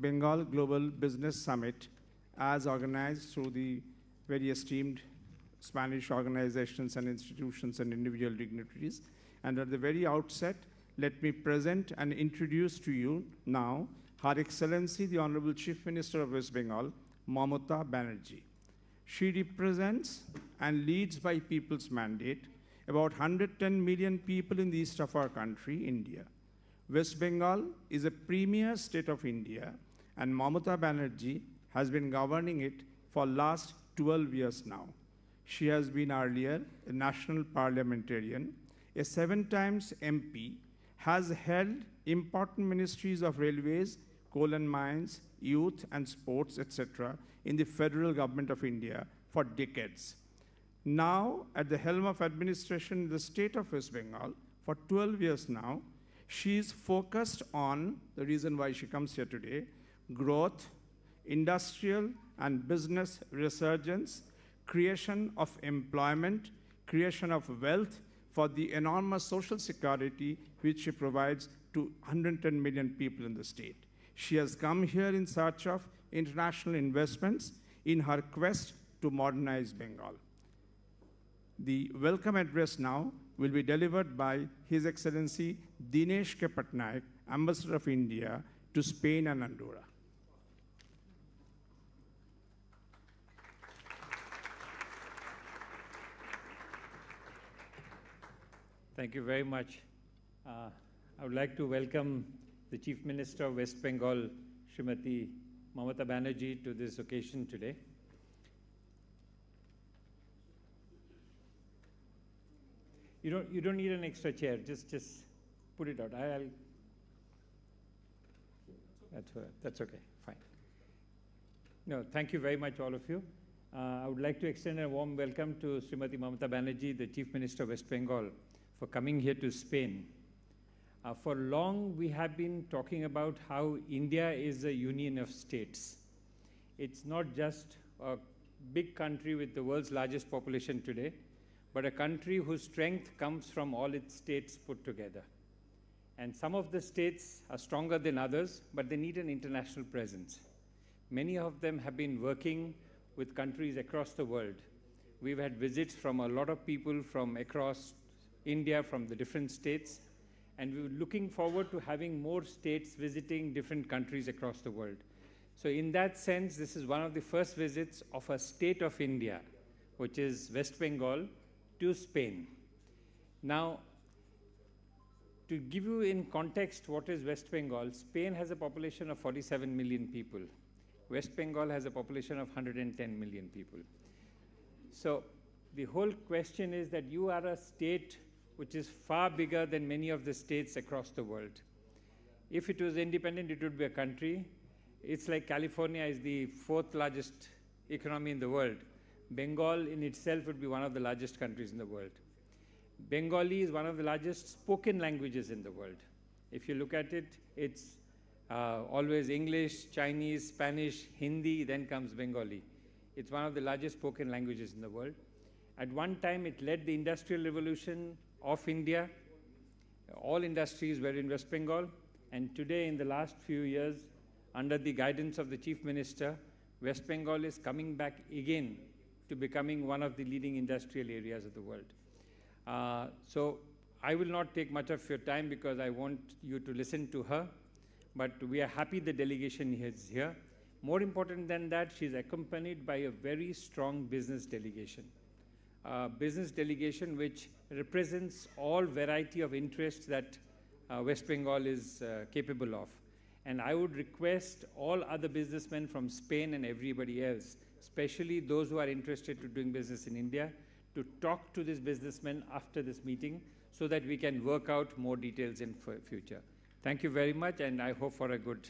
Bengal Global Business Summit as organized through the very esteemed Spanish organizations and institutions and individual dignitaries. And at the very outset, let me present and introduce to you now Her Excellency, the Honorable Chief Minister of West Bengal, Mamata Banerjee. She represents and leads by people's mandate about 110 million people in the east of our country, India. West Bengal is a premier state of India, and Mamata Banerjee has been governing it for last 12 years now. She has been earlier a national parliamentarian, a 7 times MP, has held important ministries of railways, coal and mines, youth and sports, etc., in the federal government of India for decades. Now, at the helm of administration in the state of West Bengal for 12 years now, she is focused on, the reason why she comes here today, growth, industrial and business resurgence, creation of employment, creation of wealth for the enormous social security which she provides to 110 million people in the state. She has come here in search of international investments in her quest to modernize Bengal. The welcome address now will be delivered by His Excellency Dinesh K. Patnaik, Ambassador of India to Spain and Andorra. Thank you very much. I would like to welcome the Chief Minister of West Bengal, Srimati Mamata Banerjee, to this occasion today. You don't need an extra chair. Just put it out. That's okay. Fine. No, thank you very much, all of you. I would like to extend a warm welcome to Srimati Mamata Banerjee, the Chief Minister of West Bengal, for coming here to Spain. For long, we have been talking about how India is a union of states. It's not just a big country with the world's largest population today, but a country whose strength comes from all its states put together. And some of the states are stronger than others, but they need an international presence. Many of them have been working with countries across the world. We've had visits from a lot of people from across India, from the different states, and we're looking forward to having more states visiting different countries across the world. So in that sense, this is one of the first visits of a state of India, which is West Bengal, to Spain. Now, to give you in context what is West Bengal, Spain has a population of 47 million people. West Bengal has a population of 110 million people. So the whole question is that you are a state which is far bigger than many of the states across the world. If it was independent, it would be a country. It's like California is the 4th largest economy in the world. Bengal in itself would be one of the largest countries in the world. Bengali is one of the largest spoken languages in the world. If you look at it, it's always English, Chinese, Spanish, Hindi, then comes Bengali. It's one of the largest spoken languages in the world. At one time, it led the industrial revolution of India. All industries were in West Bengal. And today, in the last few years, under the guidance of the Chief Minister, West Bengal is coming back again to becoming one of the leading industrial areas of the world. So I will not take much of your time because I want you to listen to her, but we are happy the delegation is here. More important than that, she's accompanied by a very strong business delegation. Business delegation which represents all variety of interests that West Bengal is capable of. And I would request all other businessmen from Spain and everybody else, especially those who are interested to doing business in India, to talk to these businessmen after this meeting so that we can work out more details in future. Thank you very much, and I hope for a good.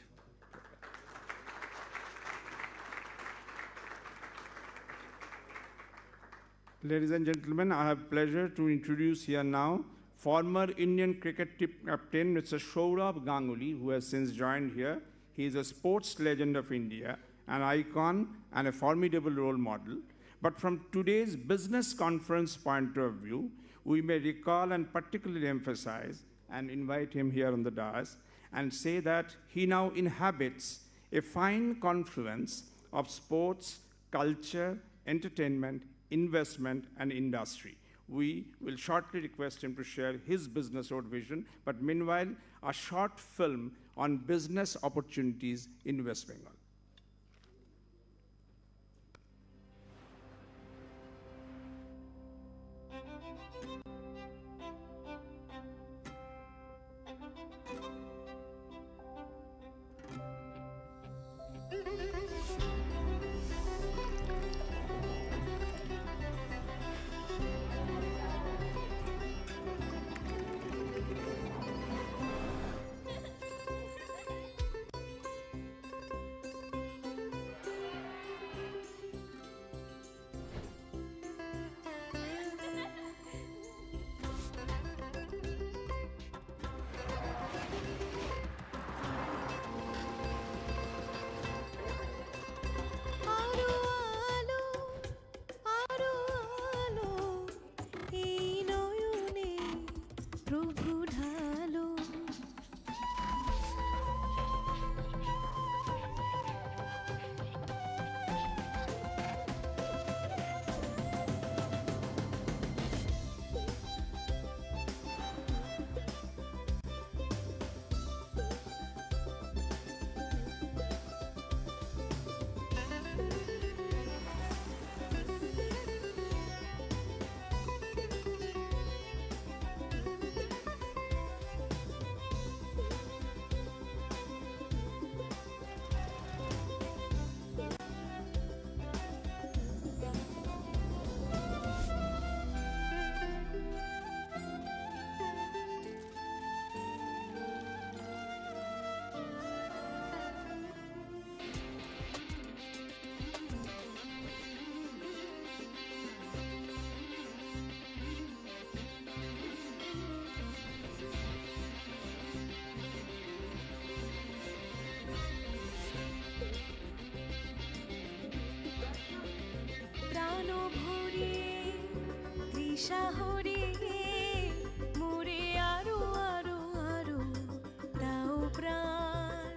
Ladies and gentlemen, I have pleasure to introduce here now former Indian cricket team captain, Mr. Sourav Ganguly, who has since joined here. He is a sports legend of India, an icon and a formidable role model. But from today's business conference point of view, we may recall and particularly emphasize and invite him here on the dais and say that he now inhabits a fine confluence of sports, culture, entertainment, investment, and industry. We will shortly request him to share his business road vision, but meanwhile, a short film on business opportunities in West Bengal. শহরে মোরে আরো আরো আরো দাও প্রাণ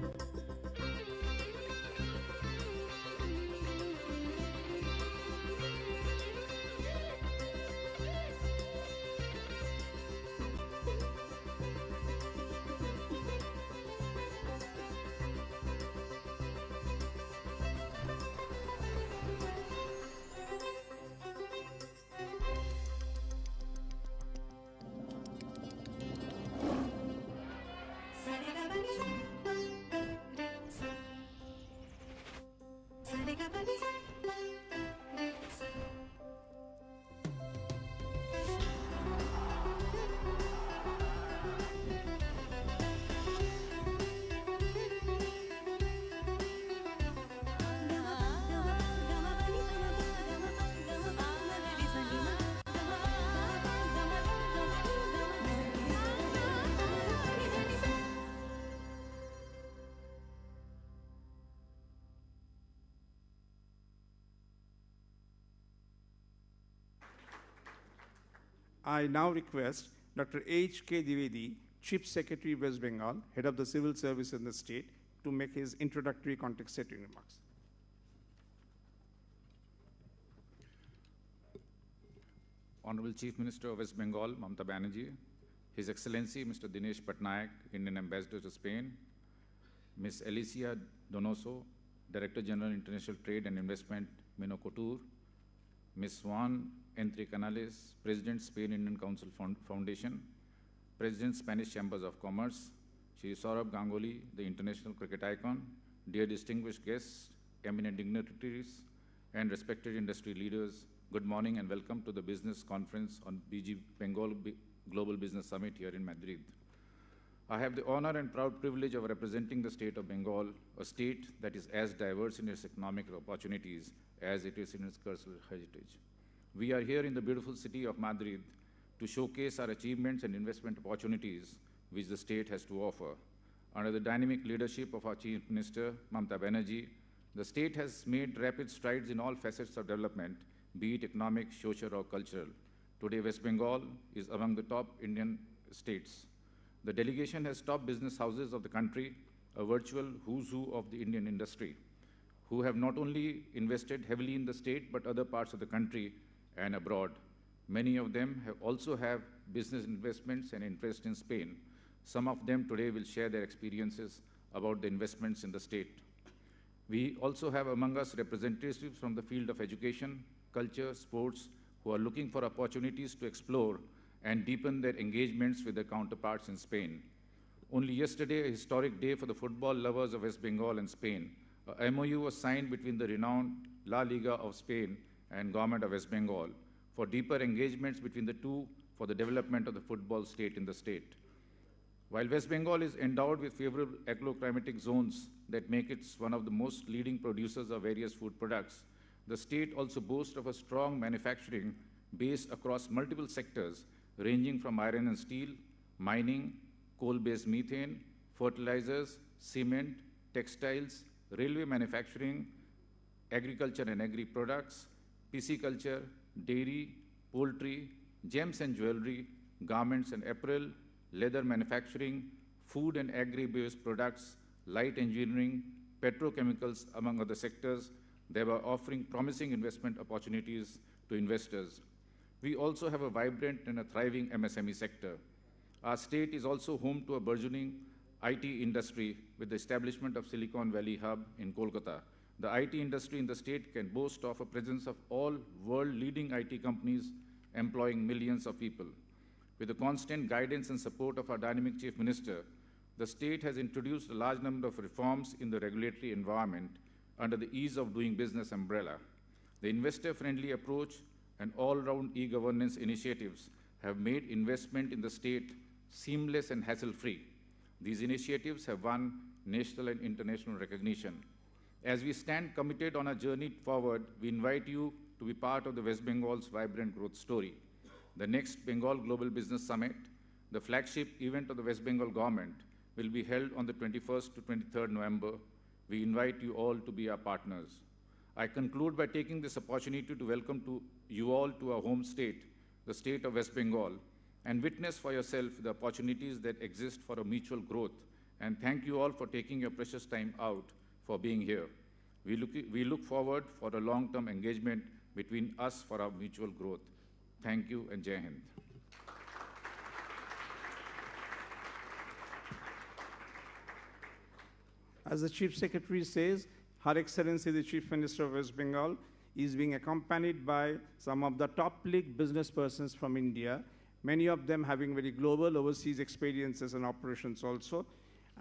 I now request Dr. H.K. Dwivedi, Chief Secretary, West Bengal, Head of the Civil Service in the state, to make his introductory context-setting remarks. Honorable Chief Minister of West Bengal, Mamata Banerjee, His Excellency Mr. Dinesh Patnaik, Indian Ambassador to Spain, Ms. Alicia Donoso, Director General International Trade and Investment, Minocotur, Ms. Juan Entre Canales, President, Spain Indian Council Foundation, President, Spanish Chambers of Commerce, Shri Saurabh Ganguly, the international cricket icon, dear distinguished guests, eminent dignitaries, and respected industry leaders, good morning and welcome to the business conference on Bengal Global Business Summit here in Madrid. I have the honor and proud privilege of representing the state of Bengal, a state that is as diverse in its economic opportunities as it is in its cultural heritage. We are here in the beautiful city of Madrid to showcase our achievements and investment opportunities which the state has to offer. Under the dynamic leadership of our Chief Minister, Mamata Banerjee, the state has made rapid strides in all facets of development, be it economic, social, or cultural. Today, West Bengal is among the top Indian states. The delegation has top business houses of the country a virtual who's who of the Indian industry, who have not only invested heavily in the state, but other parts of the country and abroad. Many of them also have business investments and interest in Spain. Some of them today will share their experiences about the investments in the state. We also have among us representatives from the field of education, culture, sports, who are looking for opportunities to explore and deepen their engagements with their counterparts in Spain. Only yesterday, a historic day for the football lovers of West Bengal and Spain. A MOU was signed between the renowned La Liga of Spain and Government of West Bengal for deeper engagements between the two for the development of the football state in the state. While West Bengal is endowed with favorable agroclimatic zones that make it one of the most leading producers of various food products, the state also boasts of a strong manufacturing base across multiple sectors, ranging from iron and steel, mining, coal-based methane, fertilizers, cement, textiles, railway manufacturing, agriculture and agri-products, pisciculture, dairy, poultry, gems and jewelry, garments and apparel, leather manufacturing, food and agri-based products, light engineering, petrochemicals, among other sectors, thereby offering promising investment opportunities to investors. We also have a vibrant and a thriving MSME sector. Our state is also home to a burgeoning IT industry with the establishment of Silicon Valley Hub in Kolkata. The IT industry in the state can boast of a presence of all world-leading IT companies employing millions of people. With the constant guidance and support of our dynamic Chief Minister, the state has introduced a large number of reforms in the regulatory environment under the ease of doing business umbrella. The investor-friendly approach and all-round e-governance initiatives have made investment in the state seamless and hassle-free. These initiatives have won national and international recognition. As we stand committed on our journey forward, we invite you to be part of the West Bengal's vibrant growth story. The next Bengal Global Business Summit, the flagship event of the West Bengal government, will be held on the 21st to 23rd November. We invite you all to be our partners. I conclude by taking this opportunity to welcome you all to our home state, the state of West Bengal, and witness for yourself the opportunities that exist for a mutual growth. And thank you all for taking your precious time out for being here. We look forward for a long-term engagement between us for our mutual growth. Thank you and Jai Hind. As the Chief Secretary says, Her Excellency the Chief Minister of West Bengal is being accompanied by some of the top league business persons from India, many of them having very global overseas experiences and operations also.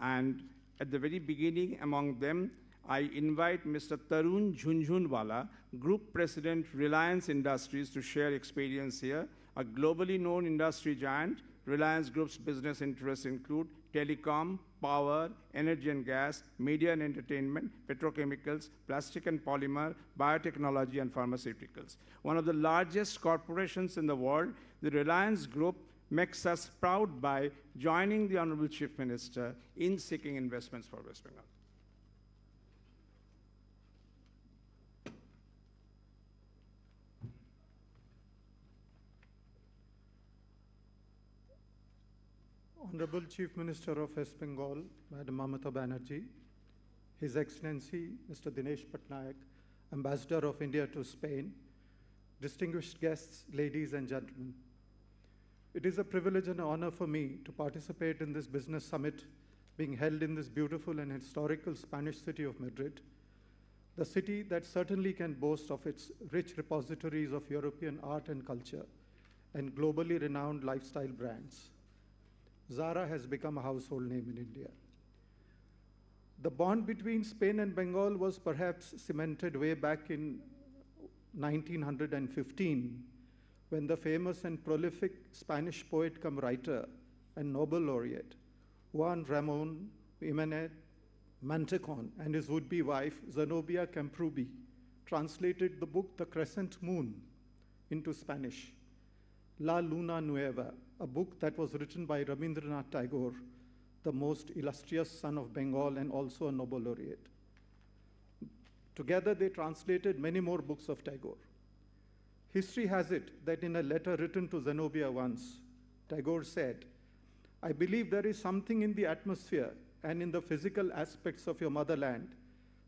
And at the very beginning, among them, I invite Mr. Tarun Jhunjhunwala, Group President, Reliance Industries, to share experience here. A globally known industry giant, Reliance Group's business interests include telecom, power, energy and gas, media and entertainment, petrochemicals, plastic and polymer, biotechnology, and pharmaceuticals. One of the largest corporations in the world, the Reliance Group makes us proud by joining the Honorable Chief Minister in seeking investments for West Bengal. Honorable Chief Minister of West Bengal, Madam Mamata Banerjee, His Excellency Mr. Dinesh Patnaik, Ambassador of India to Spain, distinguished guests, ladies and gentlemen. It is a privilege and honor for me to participate in this business summit being held in this beautiful and historical Spanish city of Madrid, the city that certainly can boast of its rich repositories of European art and culture and globally renowned lifestyle brands. Zara has become a household name in India. The bond between Spain and Bengal was perhaps cemented way back in 1915, when the famous and prolific Spanish poet cum writer and Nobel laureate Juan Ramon Jimenez Mantecon and his would-be wife Zenobia Camprubí translated the book The Crescent Moon into Spanish, La Luna Nueva, a book that was written by Rabindranath Tagore, the most illustrious son of Bengal and also a Nobel laureate. Together they translated many more books of Tagore. History has it that in a letter written to Zenobia once, Tagore said, "I believe there is something in the atmosphere and in the physical aspects of your motherland,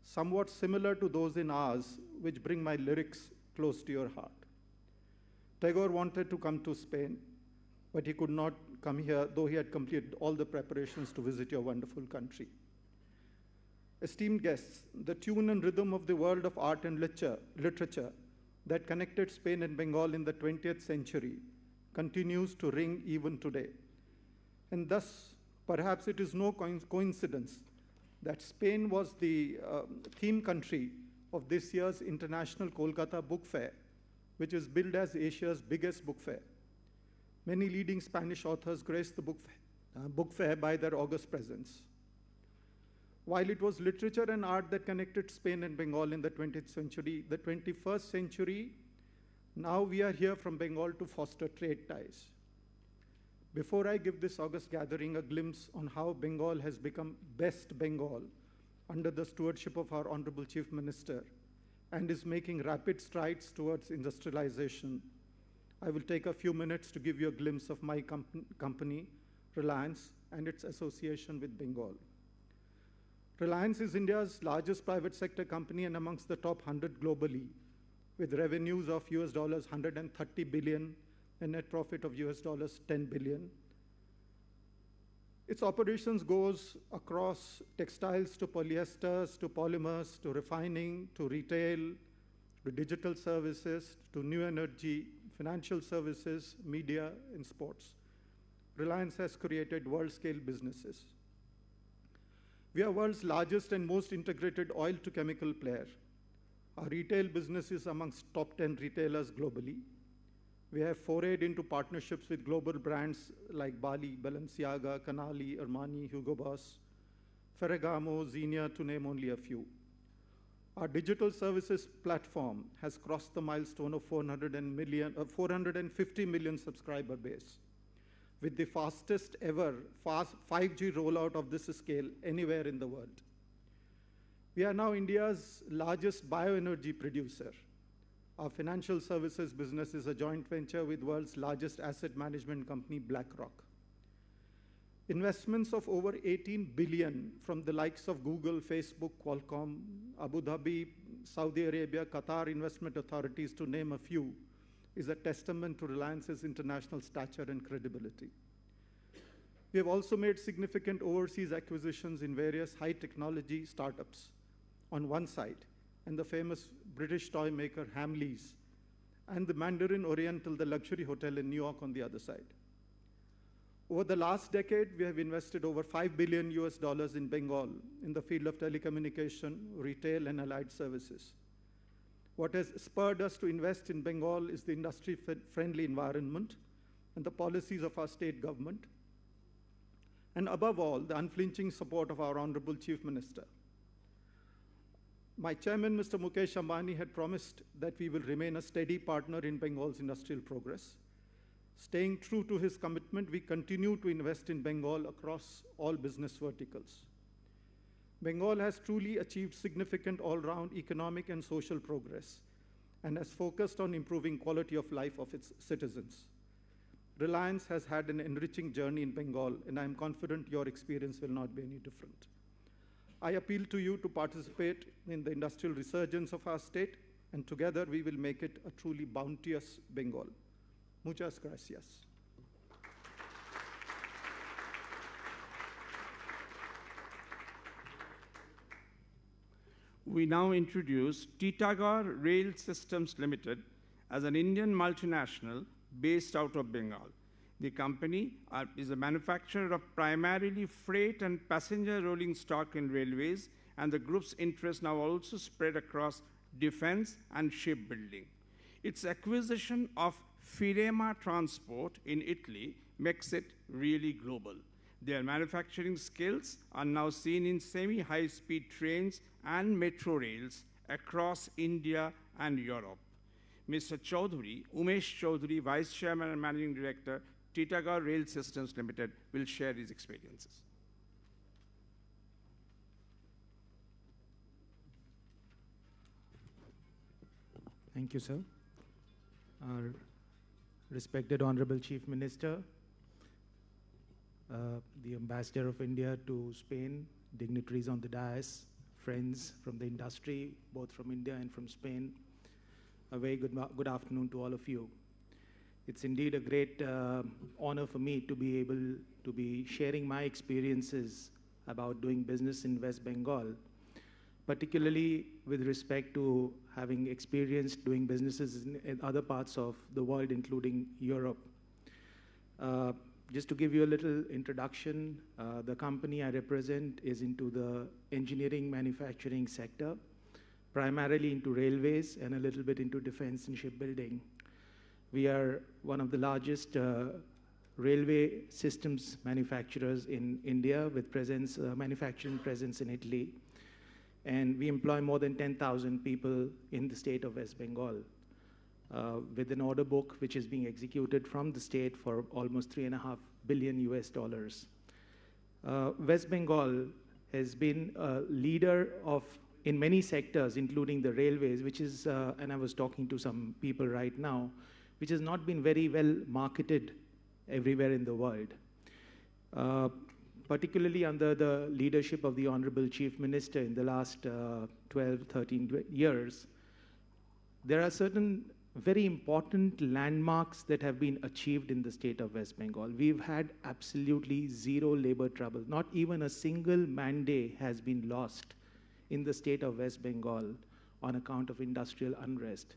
somewhat similar to those in ours, which bring my lyrics close to your heart. Tagore wanted to come to Spain, but he could not come here, though he had completed all the preparations to visit your wonderful country. Esteemed guests, the tune and rhythm of the world of art and literature that connected Spain and Bengal in the 20th century continues to ring even today. And thus, perhaps it is no coincidence that Spain was the theme country of this year's International Kolkata Book Fair, which is billed as Asia's biggest book fair. Many leading Spanish authors graced the book fair by their august presence. While it was literature and art that connected Spain and Bengal in the 20th century, the 21st century, now we are here from Bengal to foster trade ties. Before I give this august gathering a glimpse on how Bengal has become best Bengal under the stewardship of our Honorable Chief Minister and is making rapid strides towards industrialization, I will take a few minutes to give you a glimpse of my company, Reliance, and its association with Bengal. Reliance is India's largest private sector company and amongst the top 100 globally, with revenues of US dollars 130 billion and net profit of US dollars 10 billion. Its operations goes across textiles to polyesters to polymers to refining to retail to digital services to new energy, financial services, media, and sports. Reliance has created world-scale businesses. We are world's largest and most integrated oil-to-chemical player. Our retail business is amongst top 10 retailers globally. We have forayed into partnerships with global brands like Bali, Balenciaga, Canali, Armani, Hugo Boss, Ferragamo, Xenia, to name only a few. Our digital services platform has crossed the milestone of 450 million subscriber base, with the fastest ever 5G rollout of this scale anywhere in the world. We are now India's largest bioenergy producer. Our financial services business is a joint venture with the world's largest asset management company, BlackRock. Investments of over 18 billion from the likes of Google, Facebook, Qualcomm, Abu Dhabi, Saudi Arabia, Qatar investment authorities, to name a few, is a testament to Reliance's international stature and credibility. We have also made significant overseas acquisitions in various high technology startups on one side, and the famous British toy maker Hamleys, and the Mandarin Oriental, the luxury hotel in New York, on the other side. Over the last decade, we have invested over $5 billion US in Bengal in the field of telecommunication, retail, and allied services. What has spurred us to invest in Bengal is the industry-friendly environment and the policies of our state government, and above all, the unflinching support of our Honorable Chief Minister. My chairman, Mr. Mukesh Ambani, had promised that we will remain a steady partner in Bengal's industrial progress. Staying true to his commitment, we continue to invest in Bengal across all business verticals. Bengal has truly achieved significant all-round economic and social progress and has focused on improving quality of life of its citizens. Reliance has had an enriching journey in Bengal, and I am confident your experience will not be any different. I appeal to you to participate in the industrial resurgence of our state, and together we will make it a truly bounteous Bengal. Muchas gracias. We now introduce Titagarh Rail Systems Limited as an Indian multinational based out of Bengal. The company is a manufacturer of primarily freight and passenger rolling stock in railways, and the group's interests now also spread across defense and shipbuilding. Its acquisition of Firema Transport in Italy makes it really global. Their manufacturing skills are now seen in semi-high-speed trains and metro rails across India and Europe. Mr. Chaudhary, Umesh Chaudhary, Vice Chairman and Managing Director, Titagarh Rail Systems Limited, will share his experiences. Thank you, sir. Our respected Honorable Chief Minister, the Ambassador of India to Spain, dignitaries on the dais, friends from the industry, both from India and from Spain. A very good afternoon to all of you. It's indeed a great honor for me to be able to be sharing my experiences about doing business in West Bengal, particularly with respect to having experienced doing businesses in other parts of the world, including Europe. Just to give you a little introduction, the company I represent is into the engineering manufacturing sector, primarily into railways and a little bit into defense and shipbuilding. We are one of the largest railway systems manufacturers in India with manufacturing presence in Italy. And we employ more than 10,000 people in the state of West Bengal, with an order book which is being executed from the state for almost $3.5 billion US. West Bengal has been a leader in many sectors, including the railways, which is, and I was talking to some people right now, which has not been very well marketed everywhere in the world. Particularly under the leadership of the Honorable Chief Minister in the last 12, 13 years, there are certain very important landmarks that have been achieved in the state of West Bengal. We've had absolutely zero labor trouble. Not even a single man day has been lost in the state of West Bengal on account of industrial unrest.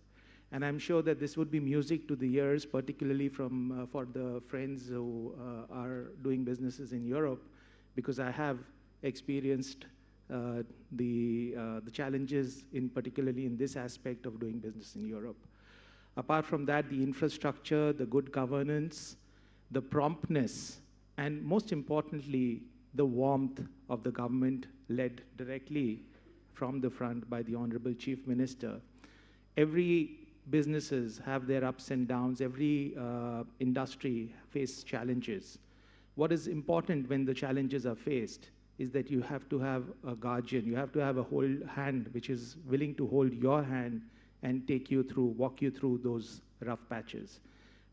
And I'm sure that this would be music to the ears, particularly for the friends who are doing businesses in Europe, because I have experienced the challenges particularly in this aspect of doing business in Europe. Apart from that, the infrastructure, the good governance, the promptness, and most importantly, the warmth of the government led directly from the front by the Honorable Chief Minister. Every businesses have their ups and downs. Every industry faces challenges. What is important when the challenges are faced is that you have to have a guardian. You have to have a whole hand which is willing to hold your hand and walk you through those rough patches.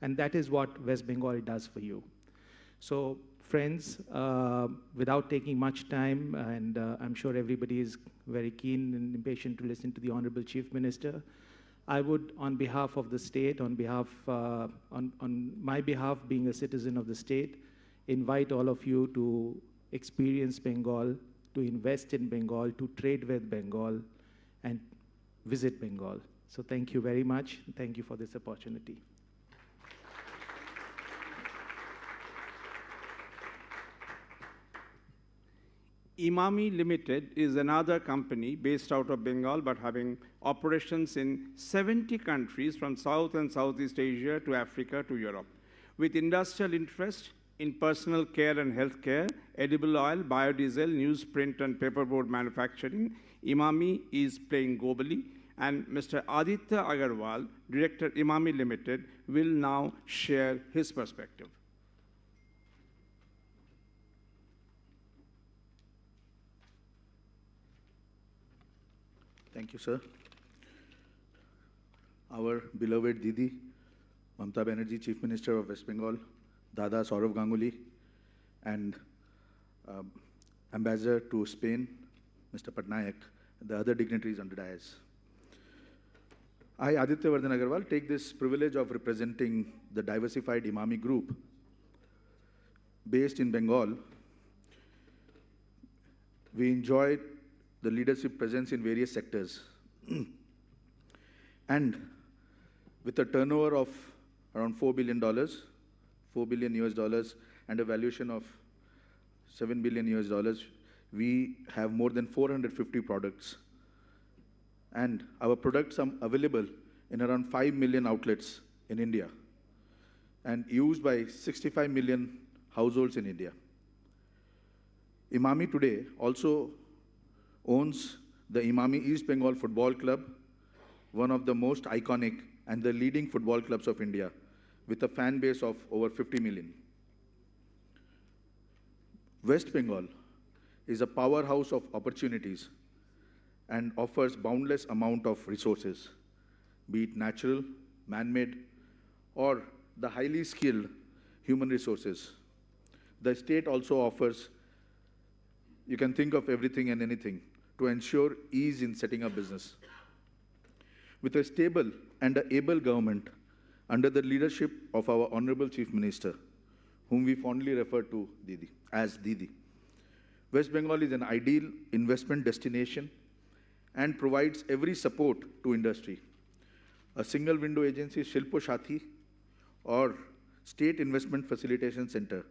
And that is what West Bengal does for you. So friends, without taking much time, and I'm sure everybody is very keen and impatient to listen to the Honorable Chief Minister, I would, on behalf of the state, on my behalf, being a citizen of the state, invite all of you to experience Bengal, to invest in Bengal, to trade with Bengal, and visit Bengal. So thank you very much. Thank you for this opportunity. Imami Limited is another company based out of Bengal, but having operations in 70 countries from South and Southeast Asia to Africa to Europe. With industrial interest in personal care and healthcare, edible oil, biodiesel, newsprint, and paperboard manufacturing, Imami is playing globally. And Mr. Aditya Agarwal, Director Imami Limited, will now share his perspective. Thank you, sir. Our beloved Didi, Mamata Banerjee, Chief Minister of West Bengal, Dada Saurav Ganguly, and Ambassador to Spain, Mr. Patnaik, and the other dignitaries on the dais. I, Aditya Vardhan Agarwal, take this privilege of representing the diversified Imami Group based in Bengal. We enjoy the leadership presence in various sectors. And with a turnover of around $4 billion, $4 billion US, and a valuation of $7 billion US, we have more than 450 products. And our products are available in around 5 million outlets in India and used by 65 million households in India. Imami today also owns the Imami East Bengal Football Club, one of the most iconic and the leading football clubs of India, with a fan base of over 50 million. West Bengal is a powerhouse of opportunities and offers boundless amount of resources, be it natural, man-made, or the highly skilled human resources. The state also offers, you can think of everything and anything to ensure ease in setting up business. With a stable and able government under the leadership of our Honorable Chief Minister, whom we fondly refer to as Didi, West Bengal is an ideal investment destination and provides every support to industry. A single window agency, Shilpo Shati, or State Investment Facilitation Center,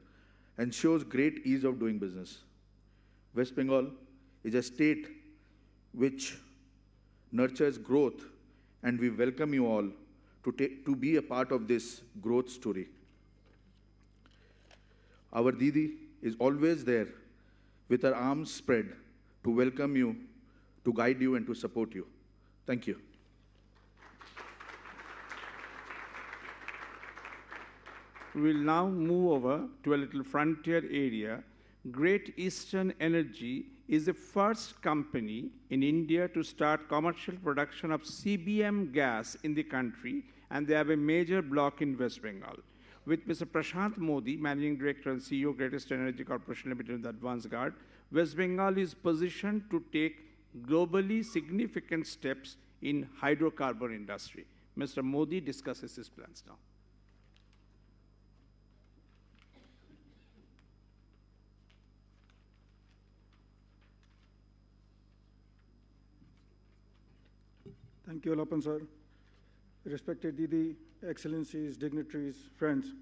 ensures great ease of doing business. West Bengal is a state which nurtures growth, and we welcome you all to be a part of this growth story. Our Didi is always there with her arms spread to welcome you, to guide you, and to support you. Thank you. We'll now move over to a little frontier area. Great Eastern Energy is the first company in India to start commercial production of CBM gas in the country, and they have a major block in West Bengal. With Mr. Prashant Modi, Managing Director and CEO, Great Eastern Energy Corporation Limited, the advance guard, West Bengal is positioned to take globally significant steps in hydrocarbon industry. Mr. Modi discusses his plans now. Thank you, Alapan sir. Respected Didi, Excellencies, dignitaries, friends.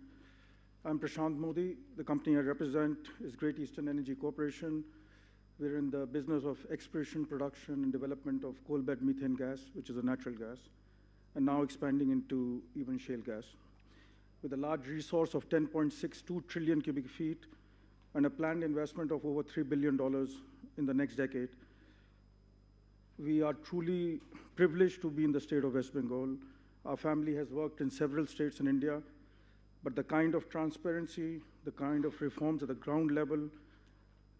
I'm Prashant Modi. The company I represent is Great Eastern Energy Corporation. We're in the business of exploration, production, and development of coal bed methane gas, which is a natural gas, and now expanding into even shale gas. With a large resource of 10.62 trillion cubic feet and a planned investment of over $3 billion in the next decade, we are truly privileged to be in the state of West Bengal. Our family has worked in several states in India, but the kind of transparency, the kind of reforms at the ground level,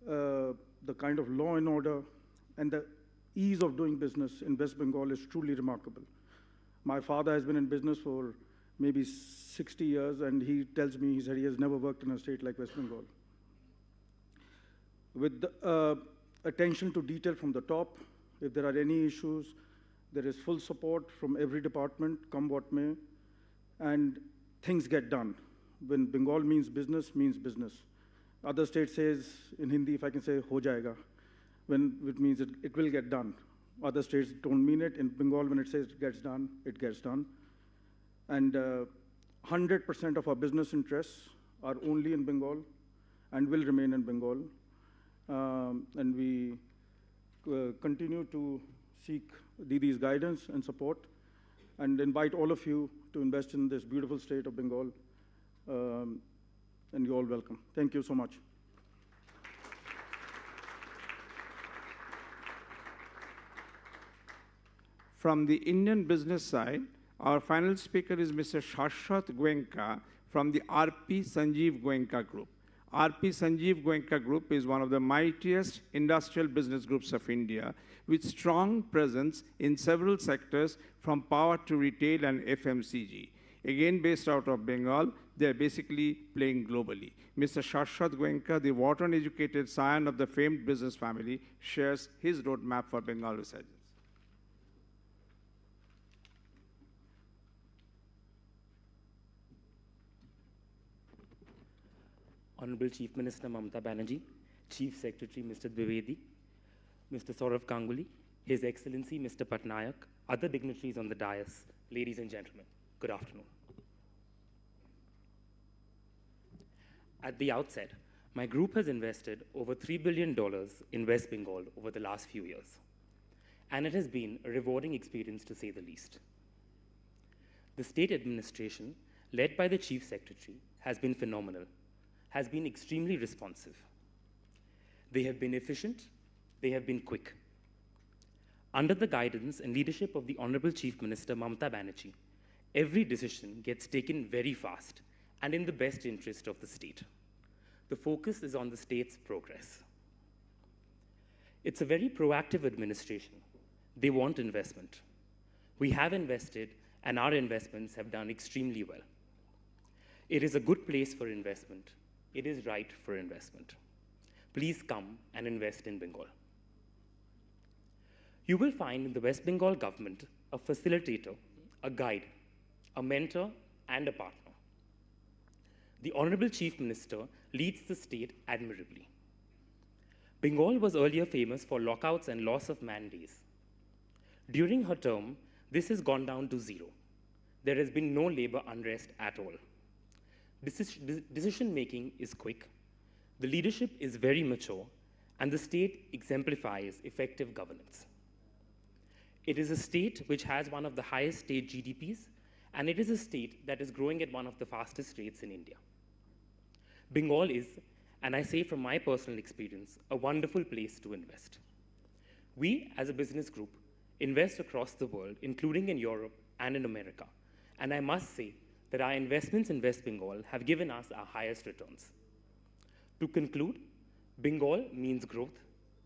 the kind of law and order, and the ease of doing business in West Bengal is truly remarkable. My father has been in business for maybe 60 years, and he tells me, he said he has never worked in a state like West Bengal. With the, attention to detail from the top, if there are any issues, there is full support from every department, come what may, and things get done. When Bengal means business. Other states says, in Hindi, if I can say, ho jayega, when it means it will get done. Other states don't mean it. In Bengal, when it says it gets done, it gets done. And 100% of our business interests are only in Bengal and will remain in Bengal. And we continue to seek Didi's guidance and support and invite all of you to invest in this beautiful state of Bengal. And you're all welcome. Thank you so much. From the Indian business side, our final speaker is Mr. Shashwat Goenka from the RP Sanjeev Goenka Group. RP Sanjeev Goenka Group is one of the mightiest industrial business groups of India, with strong presence in several sectors from power to retail and FMCG. Again, based out of Bengal, they're basically playing globally. Mr. Shashwat Goenka, the Wharton-educated scion of the famed business family, shares his roadmap for Bengal resurgence. Honorable Chief Minister Mamata Banerjee, Chief Secretary Mr. Dwivedi, Mr. Saurav Ganguly, His Excellency Mr. Patnaik, other dignitaries on the dais, ladies and gentlemen, good afternoon. At the outset, my group has invested over $3 billion in West Bengal over the last few years, and it has been a rewarding experience to say the least. The state administration, led by the Chief Secretary, has been phenomenal, has been extremely responsive. They have been efficient, they have been quick. Under the guidance and leadership of the Honorable Chief Minister Mamata Banerjee, every decision gets taken very fast and in the best interest of the state. The focus is on the state's progress. It's a very proactive administration. They want investment. We have invested, and our investments have done extremely well. It is a good place for investment, it is right for investment. Please come and invest in Bengal. You will find in the West Bengal government a facilitator, a guide, a mentor, and a partner. The Honorable Chief Minister leads the state admirably. Bengal was earlier famous for lockouts and loss of man days. During her term, this has gone down to zero. There has been no labor unrest at all. Decision-making is quick, the leadership is very mature, and the state exemplifies effective governance. It is a state which has one of the highest state GDPs, and it is a state that is growing at one of the fastest rates in India. Bengal is, and I say from my personal experience, a wonderful place to invest. We, as a business group, invest across the world, including in Europe and in America, and I must say that our investments in West Bengal have given us our highest returns. To conclude, Bengal means growth,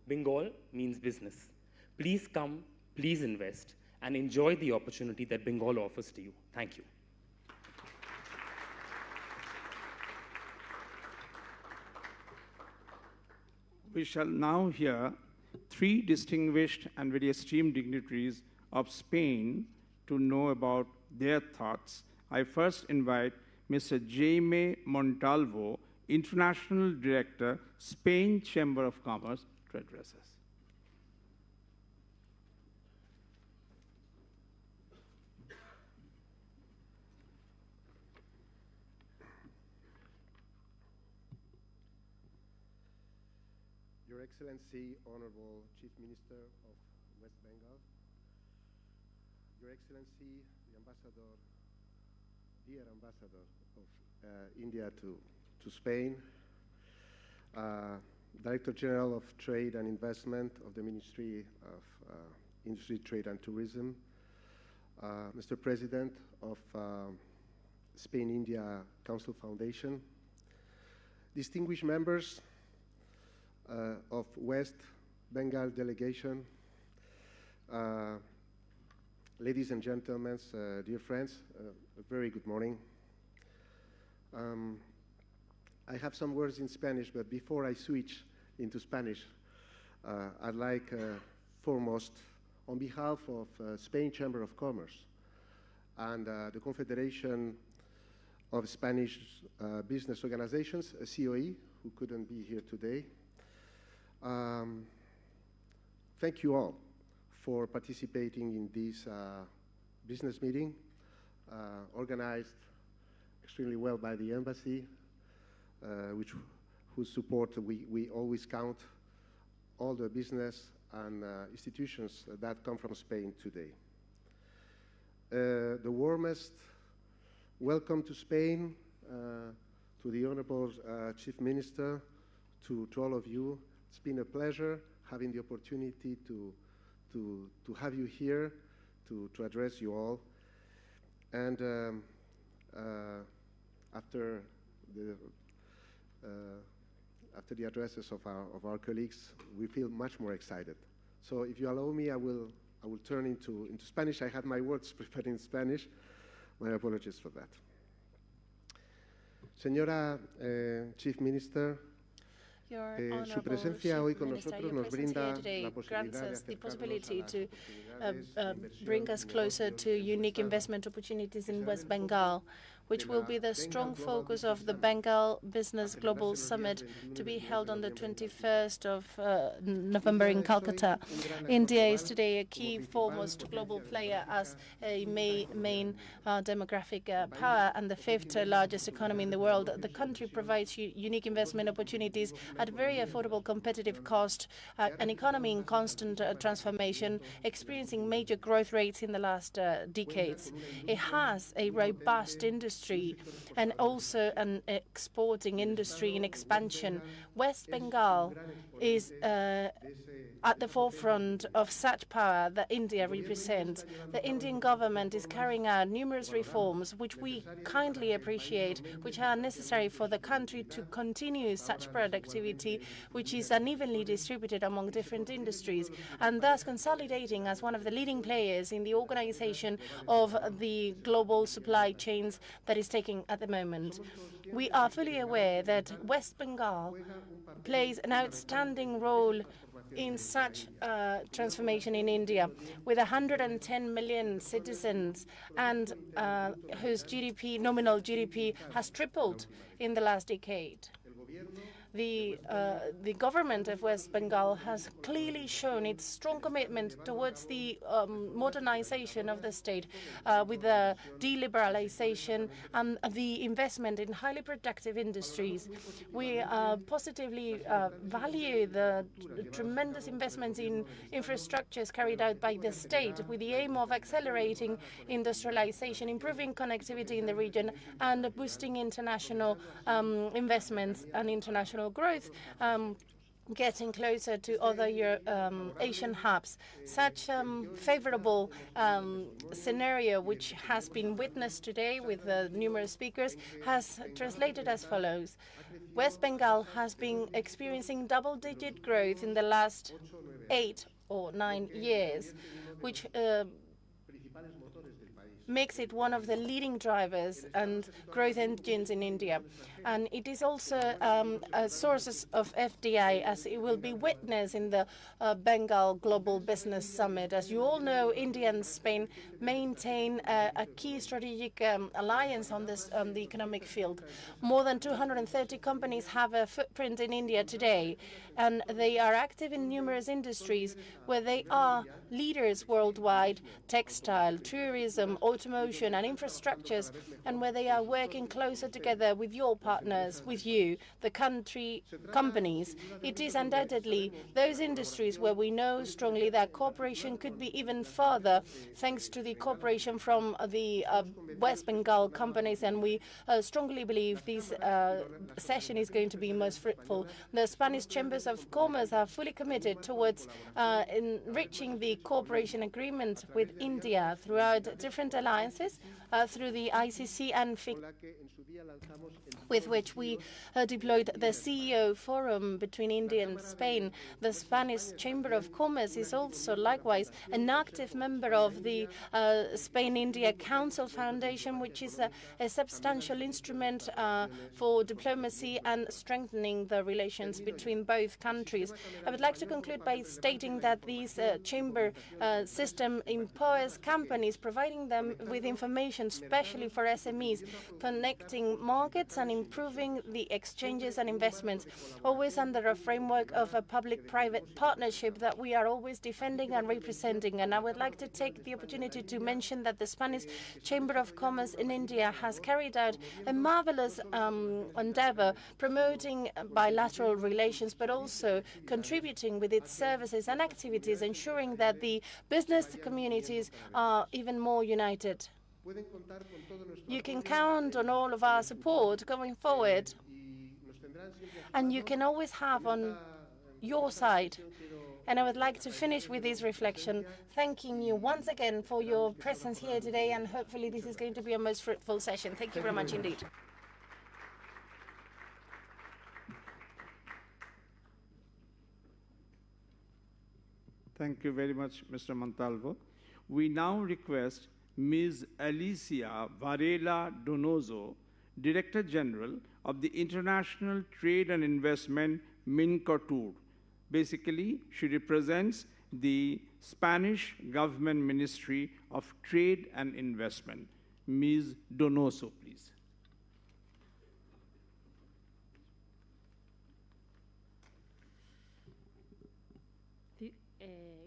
Bengal means business. Please come, please invest, and enjoy the opportunity that Bengal offers to you. Thank you. We shall now hear three distinguished and very esteemed dignitaries of Spain to know about their thoughts. I first invite Mr. Jaime Montalvo, International Director, Spain Chamber of Commerce, to address us. Your Excellency, Honorable Chief Minister of West Bengal, Your Excellency, the Ambassador, dear Ambassador of India to Spain, Director General of Trade and Investment of the Ministry of Industry, Trade and Tourism, Mr. President of Spain-India Council Foundation, distinguished members of West Bengal delegation, ladies and gentlemen, dear friends, a very good morning. I have some words in Spanish, but before I switch into Spanish, I'd like foremost, on behalf of Spain Chamber of Commerce and the Confederation of Spanish Business Organizations, COE, who couldn't be here today, thank you all for participating in this business meeting, organized extremely well by the embassy, whose support we always count all the business and institutions that come from Spain today. The warmest welcome to Spain, to the Honorable Chief Minister, to all of you. It's been a pleasure having the opportunity to have you here, to address you all. And after the addresses of our colleagues, we feel much more excited. So if you allow me, I will turn into Spanish. I had my words prepared in Spanish. My apologies for that. Señora Chief Minister, su presencia hoy con nosotros nos brinda la posibilidad de acercarnos a las bring us closer to unique investment opportunities in West Bengal, which will be the strong focus of the Bengal Business Global Summit to be held on the 21st of November in Calcutta. India is today a key foremost global player as a main demographic power and the fifth largest economy in the world. The country provides unique investment opportunities at a very affordable competitive cost, an economy in constant transformation, experiencing major growth rates in the last decades. It has a robust industry and also an exporting industry in expansion. West Bengal is at the forefront of such power that India represents. The Indian government is carrying out numerous reforms which we kindly appreciate, which are necessary for the country to continue such productivity, which is unevenly distributed among different industries, and thus consolidating as one of the leading players in the organization of the global supply chains that is taking at the moment. We are fully aware that West Bengal plays an outstanding role in such transformation in India, with 110 million citizens and whose GDP, nominal GDP, has tripled in the last decade. The government of West Bengal has clearly shown its strong commitment towards the modernization of the state with the deliberalization and the investment in highly productive industries. We positively value the tremendous investments in infrastructures carried out by the state with the aim of accelerating industrialization, improving connectivity in the region, and boosting international investments and international growth, getting closer to other Asian hubs. Such favorable scenario, which has been witnessed today with numerous speakers, has translated as follows. West Bengal has been experiencing double-digit growth in the last 8 or 9 years, which makes it one of the leading drivers and growth engines in India. And it is also a source of FDI, as it will be witnessed in the Bengal Global Business Summit. As you all know, India and Spain maintain a key strategic alliance on the economic field. More than 230 companies have a footprint in India today, and they are active in numerous industries where they are leaders worldwide: textile, tourism, automotion and infrastructures, and where they are working closer together with your partners, with you, the companies. It is undoubtedly those industries where we know strongly that cooperation could be even further, thanks to the cooperation from the West Bengal companies, and we strongly believe this session is going to be most fruitful. The Spanish Chambers of Commerce are fully committed towards enriching the cooperation agreement with India throughout different alliances, through the ICC and FIC, with which we deployed the CEO forum between India and Spain. The Spanish Chamber of Commerce is also likewise an active member of the Spain-India Council Foundation, which is a substantial instrument for diplomacy and strengthening the relations between both countries. I would like to conclude by stating that this chamber system empowers companies, providing them with information, especially for SMEs, connecting markets and improving the exchanges and investments, always under a framework of a public-private partnership that we are always defending and representing. And I would like to take the opportunity to mention that the Spanish Chamber of Commerce in India has carried out a marvelous endeavor, promoting bilateral relations, but also contributing with its services and activities, ensuring that the business communities are even more united. You can count on all of our support going forward, and you can always have on your side. And I would like to finish with this reflection, thanking you once again for your presence here today, and hopefully this is going to be a most fruitful session. Thank you very much indeed. Thank you very much, Mr. Montalvo. We now request Ms. Alicia Varela Donoso, Director General of the International Trade and Investment MINCOTUR. Basically, she represents the Spanish Government Ministry of Trade and Investment. Ms. Donoso, please.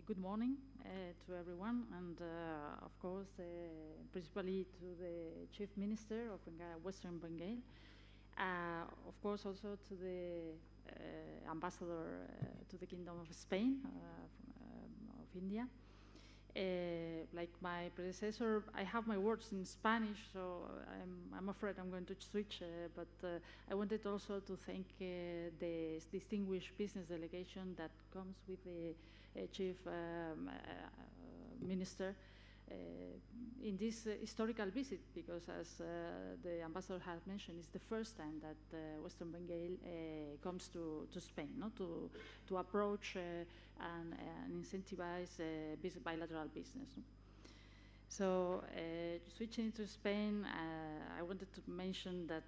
Good morning to everyone, and of course, principally to the Chief Minister of Western Bengal, of course also to the Ambassador to the Kingdom of Spain of India. Like my predecessor, I have my words in Spanish, so I'm afraid I'm going to switch, but I wanted also to thank the distinguished business delegation that comes with the Chief Minister in this historical visit, because as the ambassador has mentioned, it's the first time that Western Bengal comes to Spain, to approach and incentivize bilateral business. So switching to Spain, I wanted to mention that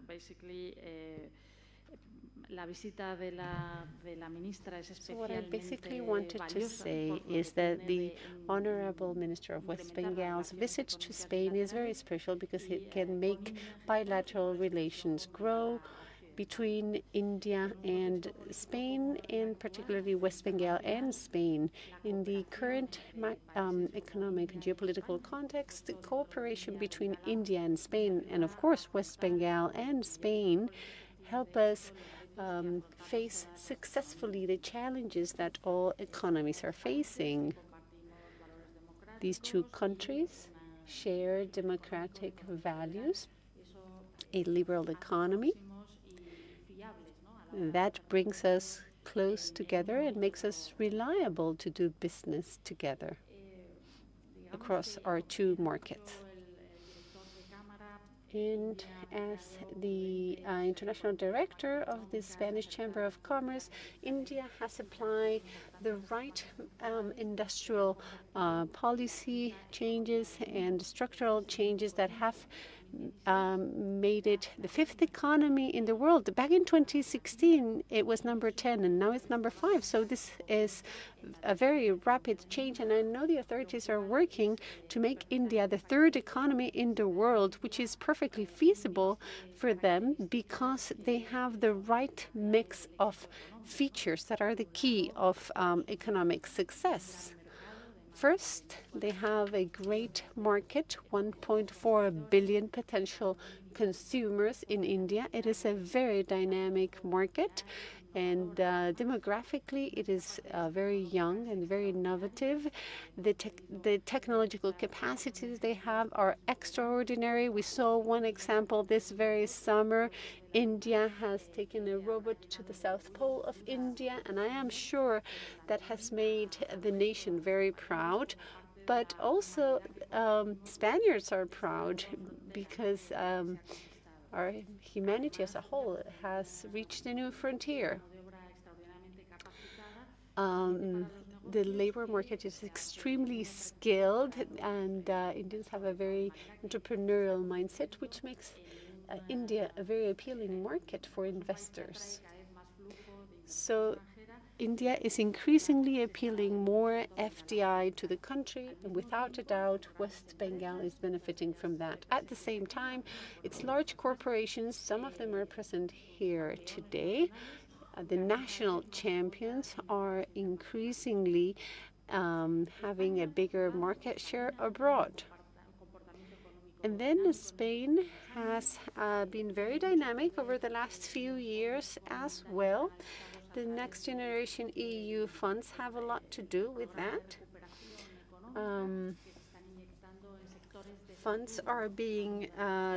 basically la visita de la ministra es So what I basically especialmente wanted to valiosa say por lo is que that tiene the de Honorable Minister of West incrementar las Bengal's relaciones visit to económicas Spain is very bilaterales special because y it can con make India en bilateral especial, relations sobre todo grow para between India and Spain, and particularly West Bengal and Spain. In the current economic and geopolitical context, the cooperation between India and Spain, and of course West Bengal and Spain, help us face successfully the challenges that all economies are facing. These two countries share democratic values, a liberal economy. That brings us close together and makes us reliable to do business together across our two markets. And as the international director of the Spanish Chamber of Commerce, India has applied the right industrial policy changes and structural changes that have made it the fifth economy in the world. Back in 2016, it was number 10, and now it's number 5. So this is a very rapid change, and I know the authorities are working to make India the third economy in the world, which is perfectly feasible for them because they have the right mix of features that are the key of economic success. First, they have a great market, 1.4 billion potential consumers in India. It is a very dynamic market, and demographically, it is very young and very innovative. The technological capacities they have are extraordinary. We saw one example this very summer. India has taken a robot to the South Pole of India, and I am sure that has made the nation very proud. But also, Spaniards are proud because our humanity as a whole has reached a new frontier. The labor market is extremely skilled, and Indians have a very entrepreneurial mindset, which makes India a very appealing market for investors. So India is increasingly appealing more FDI to the country, and without a doubt, West Bengal is benefiting from that. At the same time, it's large corporations, some of them are present here today. The national champions are increasingly having a bigger market share abroad. And then Spain has been very dynamic over the last few years as well. The Next Generation EU funds have a lot to do with that. Funds are being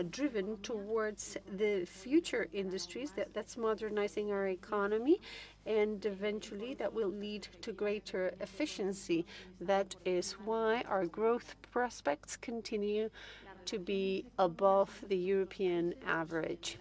driven towards the future industries that's modernizing our economy, and eventually that will lead to greater efficiency. That is why our growth prospects continue to be above the European average.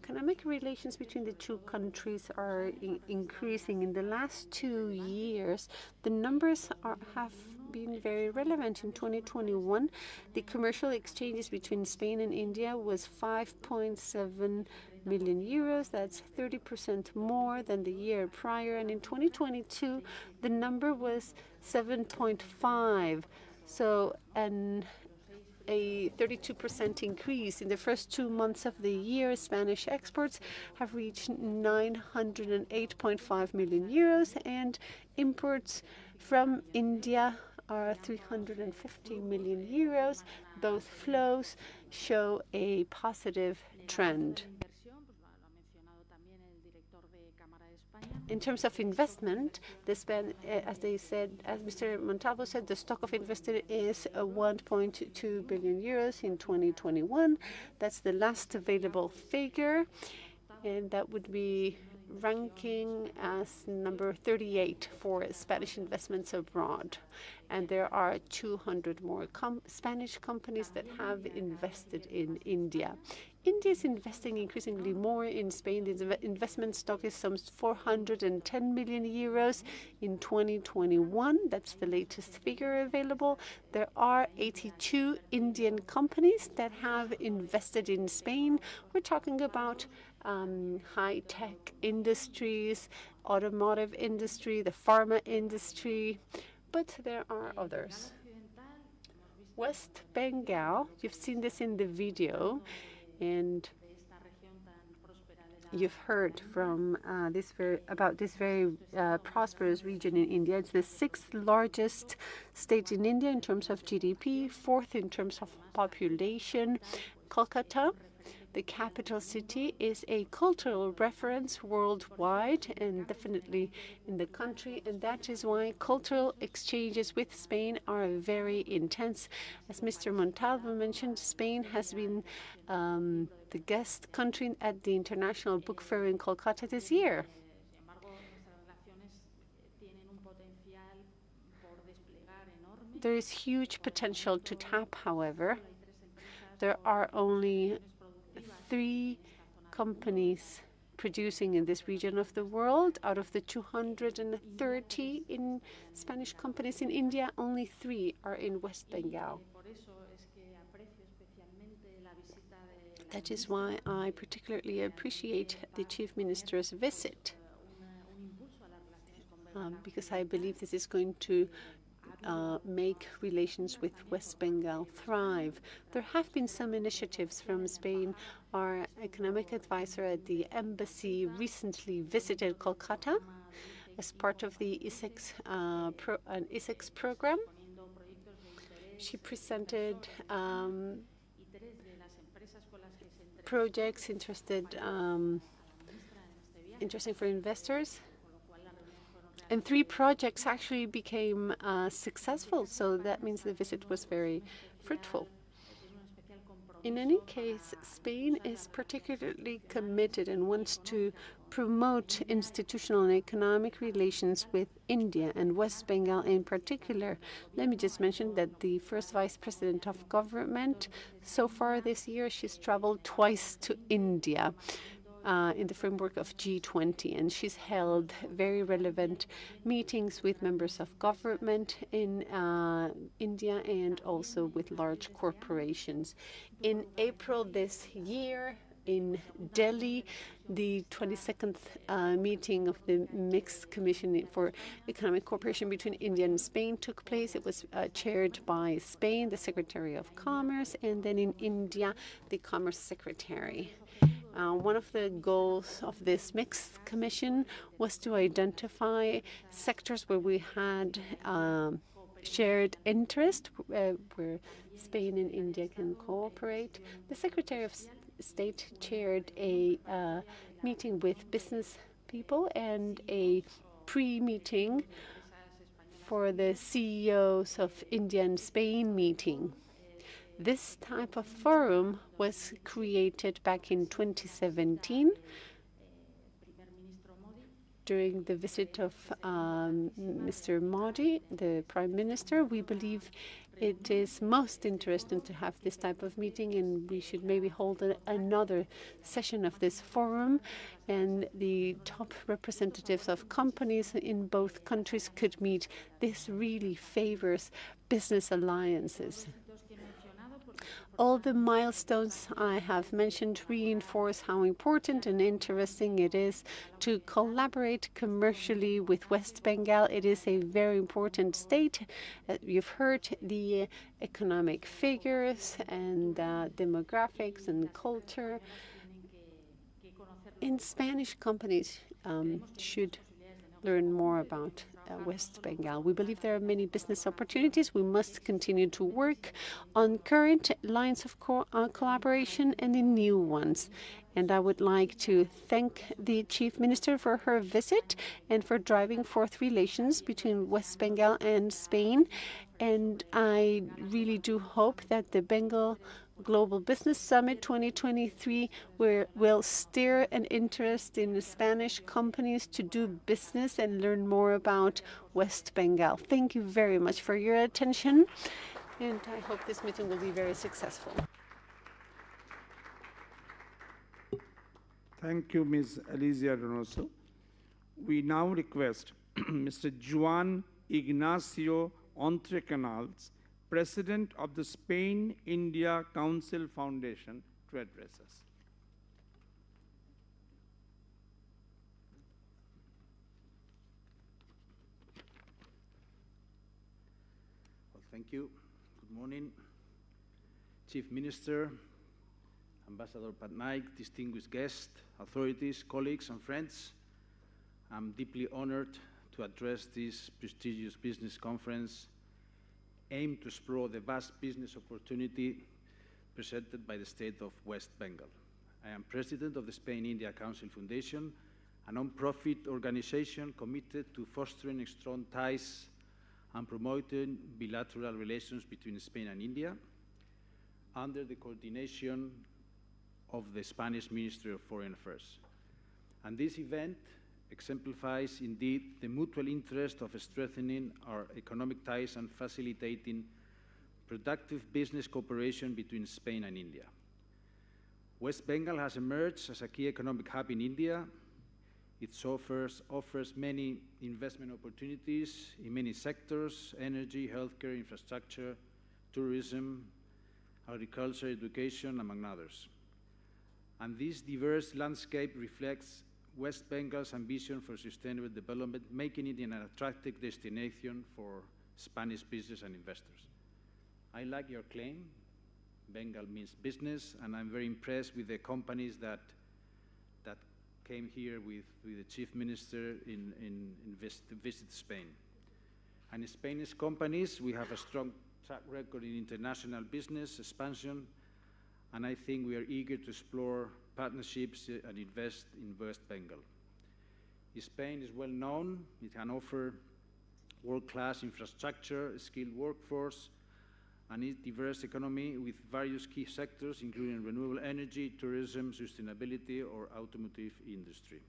Economic relations between the two countries are increasing. In the last 2 years, the numbers have been very relevant. In 2021, the commercial exchanges between Spain and India was 5.7 million euros. That's 30% more than the year prior. And in 2022, the number was 7.5. So a 32% increase. In the first 2 months of the year, Spanish exports have reached 908.5 million euros, and imports from India are 350 million euros. Both flows show a positive trend. In terms of investment, as Mr. Montalvo said, the stock of invested is 1.2 billion euros in 2021. That's the last available figure, and that would be ranking as number 38 for Spanish investments abroad. And there are 200 more Spanish companies that have invested in India. India is investing increasingly more in Spain. The investment stock is some 410 million euros in 2021. That's the latest figure available. There are 82 Indian companies that have invested in Spain. We're talking about high-tech industries, automotive industry, the pharma industry, but there are others. West Bengal, you've seen this in the video, and you've heard from about this very prosperous region in India. It's the 6th largest state in India in terms of GDP, 4th in terms of population. Kolkata, the capital city, is a cultural reference worldwide and definitely in the country, and that is why cultural exchanges with Spain are very intense. As Mr. Montalvo mentioned, Spain has been the guest country at the International Book Fair in Kolkata this year. There is huge potential to tap, however. There are only 3 companies producing in this region of the world. Out of the 230 in Spanish companies in India, only 3 are in West Bengal. That is why I particularly appreciate the Chief Minister's visit, because I believe this is going to make relations with West Bengal thrive. There have been some initiatives from Spain. Our economic advisor at the embassy recently visited Kolkata as part of the ISEX program. She presented projects interesting for investors. And 3 projects actually became successful, so that means the visit was very fruitful. In any case, Spain is particularly committed and wants to promote institutional and economic relations with India and West Bengal in particular. Let me just mention that the first Vice President of Government, so far this year, she's traveled twice to India in the framework of G20, and she's held very relevant meetings with members of government in India and also with large corporations. In April this year, in Delhi, the 22nd meeting of the Mixed Commission for Economic Cooperation between India and Spain took place. It was chaired by Spain, the Secretary of Commerce, and then in India, the Commerce Secretary. One of the goals of this mixed commission was to identify sectors where we had shared interest, where Spain and India can cooperate. The Secretary of State chaired a meeting with business people and a pre-meeting for the CEOs of India and Spain meeting. This type of forum was created back in 2017 during the visit of Mr. Modi, the Prime Minister. We believe it is most interesting to have this type of meeting, and we should maybe hold another session of this forum, and the top representatives of companies in both countries could meet. This really favors business alliances. All the milestones I have mentioned reinforce how important and interesting it is to collaborate commercially with West Bengal. It is a very important state. You've heard the economic figures and demographics and culture. And Spanish companies should learn more about West Bengal. We believe there are many business opportunities. We must continue to work on current lines of collaboration and in new ones. And I would like to thank the Chief Minister for her visit and for driving forth relations between West Bengal and Spain. And I really do hope that the Bengal Global Business Summit 2023 will stir an interest in Spanish companies to do business and learn more about West Bengal. Thank you very much for your attention, and I hope this meeting will be very successful. Thank you, Ms. Alicia Donoso. We now request Mr. Juan Ignacio Entrecanals, President of the Spain-India Council Foundation, to address us. Well, thank you. Good morning, Chief Minister, Ambassador Patnaik, distinguished guests, authorities, colleagues, and friends. I'm deeply honored to address this prestigious business conference aimed to explore the vast business opportunity presented by the state of West Bengal. I am president of the Spain-India Council Foundation, a non-profit organization committed to fostering strong ties and promoting bilateral relations between Spain and India under the coordination of the Spanish Ministry of Foreign Affairs. And this event exemplifies indeed the mutual interest of strengthening our economic ties and facilitating productive business cooperation between Spain and India. West Bengal has emerged as a key economic hub in India. It offers many investment opportunities in many sectors: energy, healthcare, infrastructure, tourism, agriculture, education, among others. And this diverse landscape reflects West Bengal's ambition for sustainable development, making it an attractive destination for Spanish business and investors. I like your claim. Bengal means business, and I'm very impressed with the companies that came here with the Chief Minister to visit Spain. And Spanish companies, we have a strong track record in international business expansion, and I think we are eager to explore partnerships and invest in West Bengal. Spain is well known. It can offer world-class infrastructure, a skilled workforce, and a diverse economy with various key sectors, including renewable energy, tourism, sustainability, or automotive industry.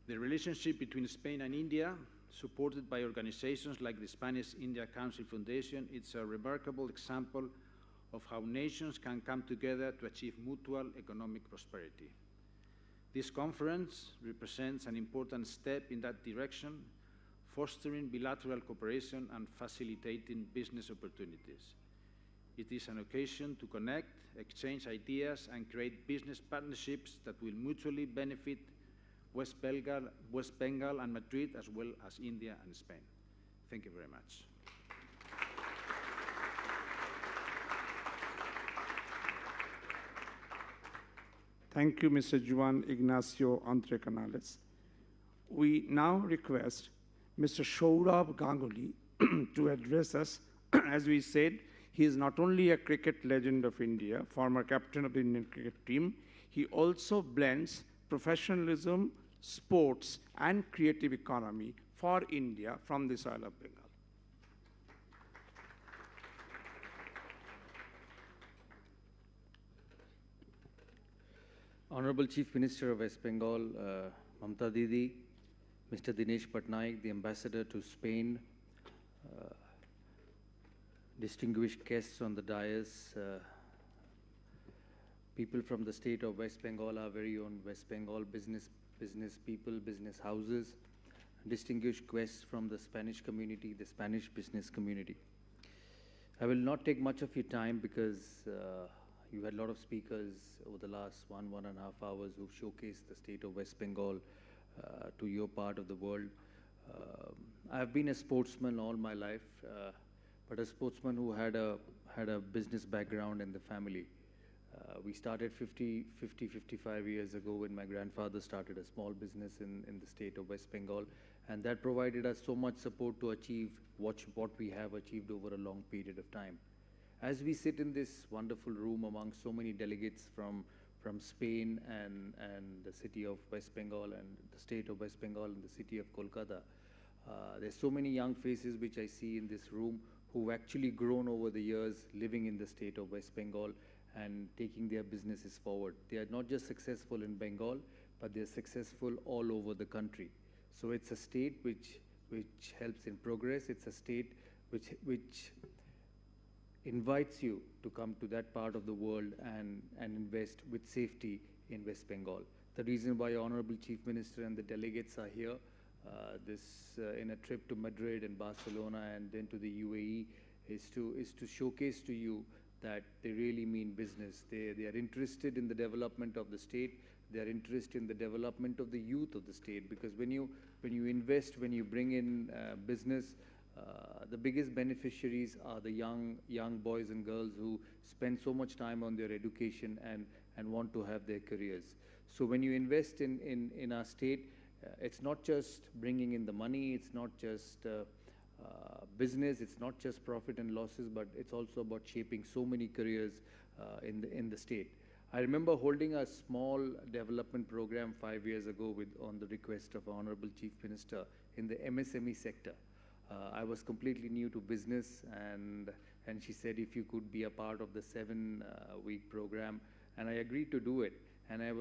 The relationship between Spain and India, supported by organizations like the Spanish-India Council Foundation, it's a remarkable example of how nations can come together to achieve mutual economic prosperity. This conference represents an important step in that direction, fostering bilateral cooperation and facilitating business opportunities. It is an occasion to connect, exchange ideas, and create business partnerships that will mutually benefit West Bengal and Madrid, as well as India and Spain. Thank you very much. Thank you, Mr. Juan Ignacio Entrecanales. We now request Mr. Saurabh Ganguly to address us. As we said, he is not only a cricket legend of India, former captain of the Indian cricket team, he also blends professionalism, sports, and creative economy for India from the soil of Bengal. Honorable Chief Minister of West Bengal, Mamta Didi, Mr. Dinesh Patnaik, the Ambassador to Spain, distinguished guests on the dais, people from the state of West Bengal, our very own West Bengal business people, business houses, distinguished guests from the Spanish community, the Spanish business community. I will not take much of your time because you had a lot of speakers over the last 1.5 hours who've showcased the state of West Bengal to your part of the world. I've been a sportsman all my life, but a sportsman who had a business background in the family. We started 55 years ago when my grandfather started a small business in the state of West Bengal, and that provided us so much support to achieve what we have achieved over a long period of time. As we sit in this wonderful room among so many delegates from Spain and the city of West Bengal and the state of West Bengal and the city of Kolkata, there's so many young faces which I see in this room who've actually grown over the years living in the state of West Bengal and taking their businesses forward. They are not just successful in Bengal, but they're successful all over the country. So it's a state which helps in progress. It's a state which invites you to come to that part of the world and invest with safety in West Bengal. The reason why Honorable Chief Minister and the delegates are here, in a trip to Madrid and Barcelona and then to the UAE, is to showcase to you that they really mean business. They are interested in the development of the state. They are interested in the development of the youth of the state, because when you invest, when you bring in business, the biggest beneficiaries are the young boys and girls who spend so much time on their education and want to have their careers. So when you invest in our state, it's not just bringing in the money, it's not just business, it's not just profit and losses, but it's also about shaping so many careers in the state. I remember holding a small development program 5 years ago on the request of Honorable Chief Minister in the MSME sector. I was completely new to business, and she said if you could be a part of the 7-week program, and I agreed to do it. And I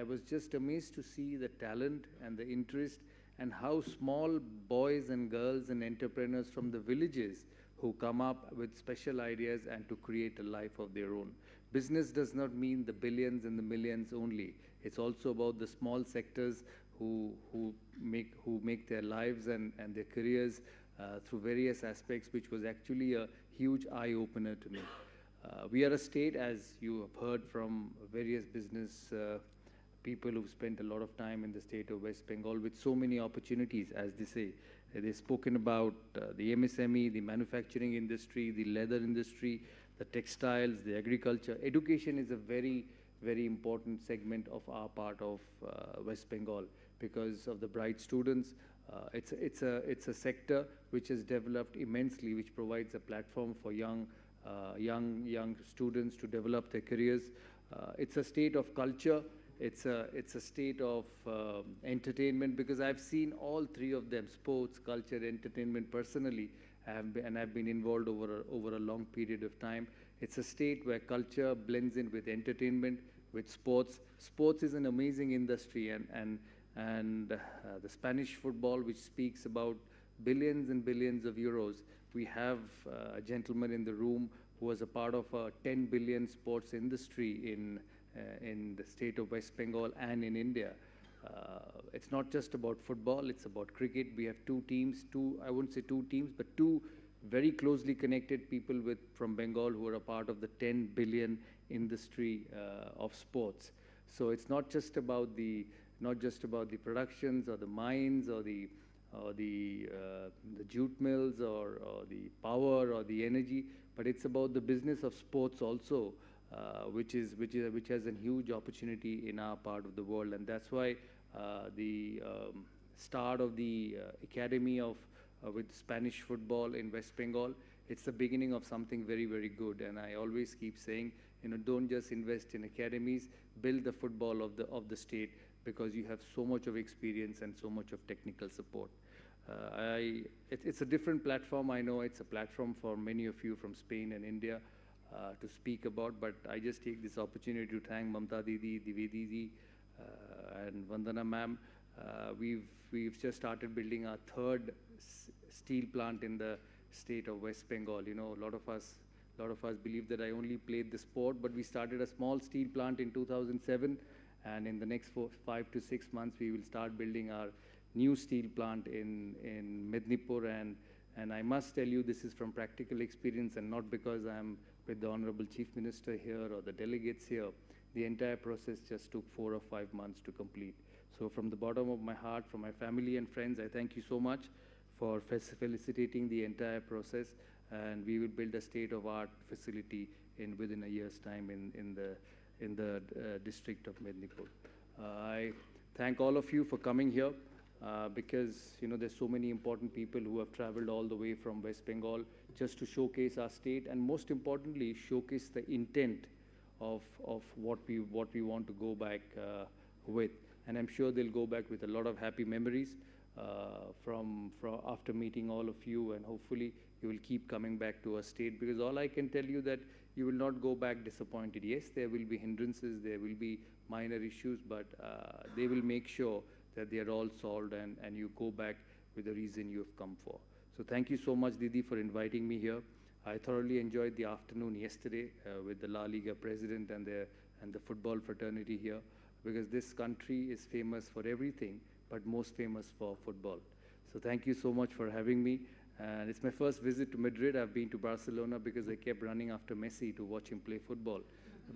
was just amazed to see the talent and the interest, and how small boys and girls and entrepreneurs from the villages who come up with special ideas and to create a life of their own. Business does not mean the billions and the millions only. It's also about the small sectors who make their lives and their careers through various aspects, which was actually a huge eye-opener to me. We are a state, as you have heard from various business people who've spent a lot of time in the state of West Bengal, with so many opportunities, as they say. They've spoken about the MSME, the manufacturing industry, the leather industry, the textiles, the agriculture. Education is a very, very important segment of our part of West Bengal because of the bright students. It's a sector which has developed immensely, which provides a platform for young students to develop their careers. It's a state of culture. It's a state of entertainment, because I've seen all three of them: sports, culture, entertainment. Personally, I've been involved over a long period of time. It's a state where culture blends in with entertainment, with sports. Sports is an amazing industry, and the Spanish football, which speaks about billions and billions of euros. We have a gentleman in the room who was a part of a 10 billion sports industry in the state of West Bengal and in India. It's not just about football, it's about cricket. We have two teams, I wouldn't say two teams, but two very closely connected people from Bengal who are a part of the 10 billion industry of sports. So it's not just about the productions or the mines or the jute mills or the power or the energy, but it's about the business of sports also, which has a huge opportunity in our part of the world. And that's why the start of the academy with Spanish football in West Bengal, it's the beginning of something very, very good. And I always keep saying, don't just invest in academies, build the football of the state, because you have so much of experience and so much of technical support. It's a different platform. I know it's a platform for many of you from Spain and India to speak about, but I just take this opportunity to thank Mamta Didi, Divedi Didi, and Vandana ma'am. We've just started building our third steel plant in the state of West Bengal. A lot of us believe that I only played the sport, but we started a small steel plant in 2007, and in the next 5 to 6 months, we will start building our new steel plant in Mednipur. And I must tell you, this is from practical experience and not because I'm with the Honorable Chief Minister here or the delegates here. The entire process just took 4 or 5 months to complete. So from the bottom of my heart, from my family and friends, I thank you so much for facilitating the entire process. And we will build a state-of-art facility within a year's time in the district of Mednipur. I thank all of you for coming here. Because there's so many important people who have traveled all the way from West Bengal just to showcase our state, and most importantly, showcase the intent of what we want to go back with. And I'm sure they'll go back with a lot of happy memories from after meeting all of you, and hopefully you will keep coming back to our state, because all I can tell you that you will not go back disappointed. Yes, there will be hindrances, there will be minor issues, but they will make sure that they are all solved and you go back with the reason you have come for. So thank you so much, Didi, for inviting me here. I thoroughly enjoyed the afternoon yesterday with the La Liga president and the football fraternity here. because this country is famous for everything, but most famous for football. So thank you so much for having me. And it's my first visit to Madrid. I've been to Barcelona because I kept running after Messi to watch him play football.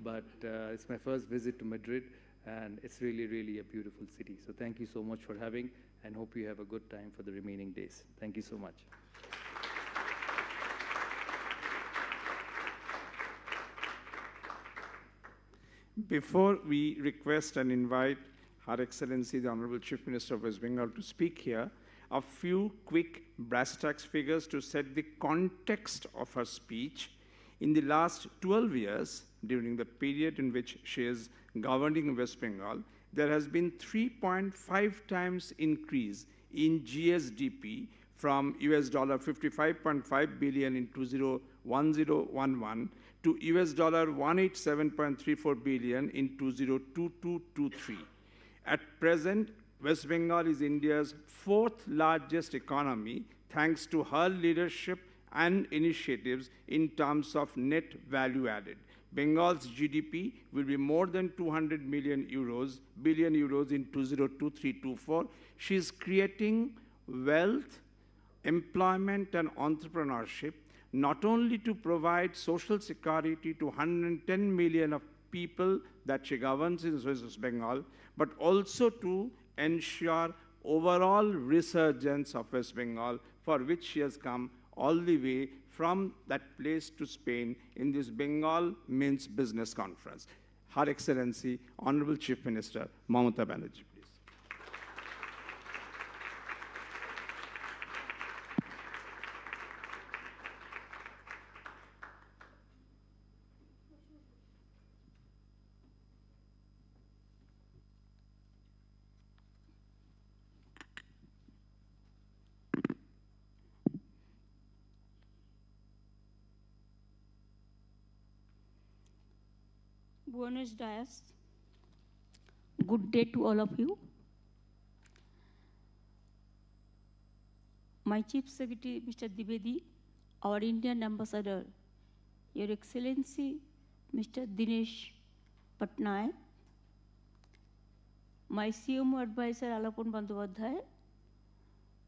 But it's my first visit to Madrid, and it's really, really a beautiful city. So thank you so much for having, and hope you have a good time for the remaining days. Thank you so much. Before we request and invite Her Excellency, the Honorable Chief Minister of West Bengal to speak here, a few quick brass tacks figures to set the context of her speech. In the last 12 years, during the period in which she is governing West Bengal, there has been 3.5 times increase in GSDP from US $55.5 billion in 2010-11 to US $187.34 billion in 2022-23. At present, West Bengal is India's fourth largest economy, thanks to her leadership and initiatives in terms of net value added. Bengal's GDP will be more than 200 billion euros in 2023-24. She is creating wealth, employment, and entrepreneurship, not only to provide social security to 110 million of people that she governs in West Bengal, but also to ensure overall resurgence of West Bengal, for which she has come all the way from that place to Spain in this Bengal Means Business Conference. Her Excellency, Honorable Chief Minister, Mamata Banerjee. Buenos dias. Good day to all of you. My Chief Secretary, Mr. Dwivedi, our Indian Ambassador, Your Excellency, Mr. Dinesh Patnaik, my CMO Advisor, Alapon Bandyopadhyay,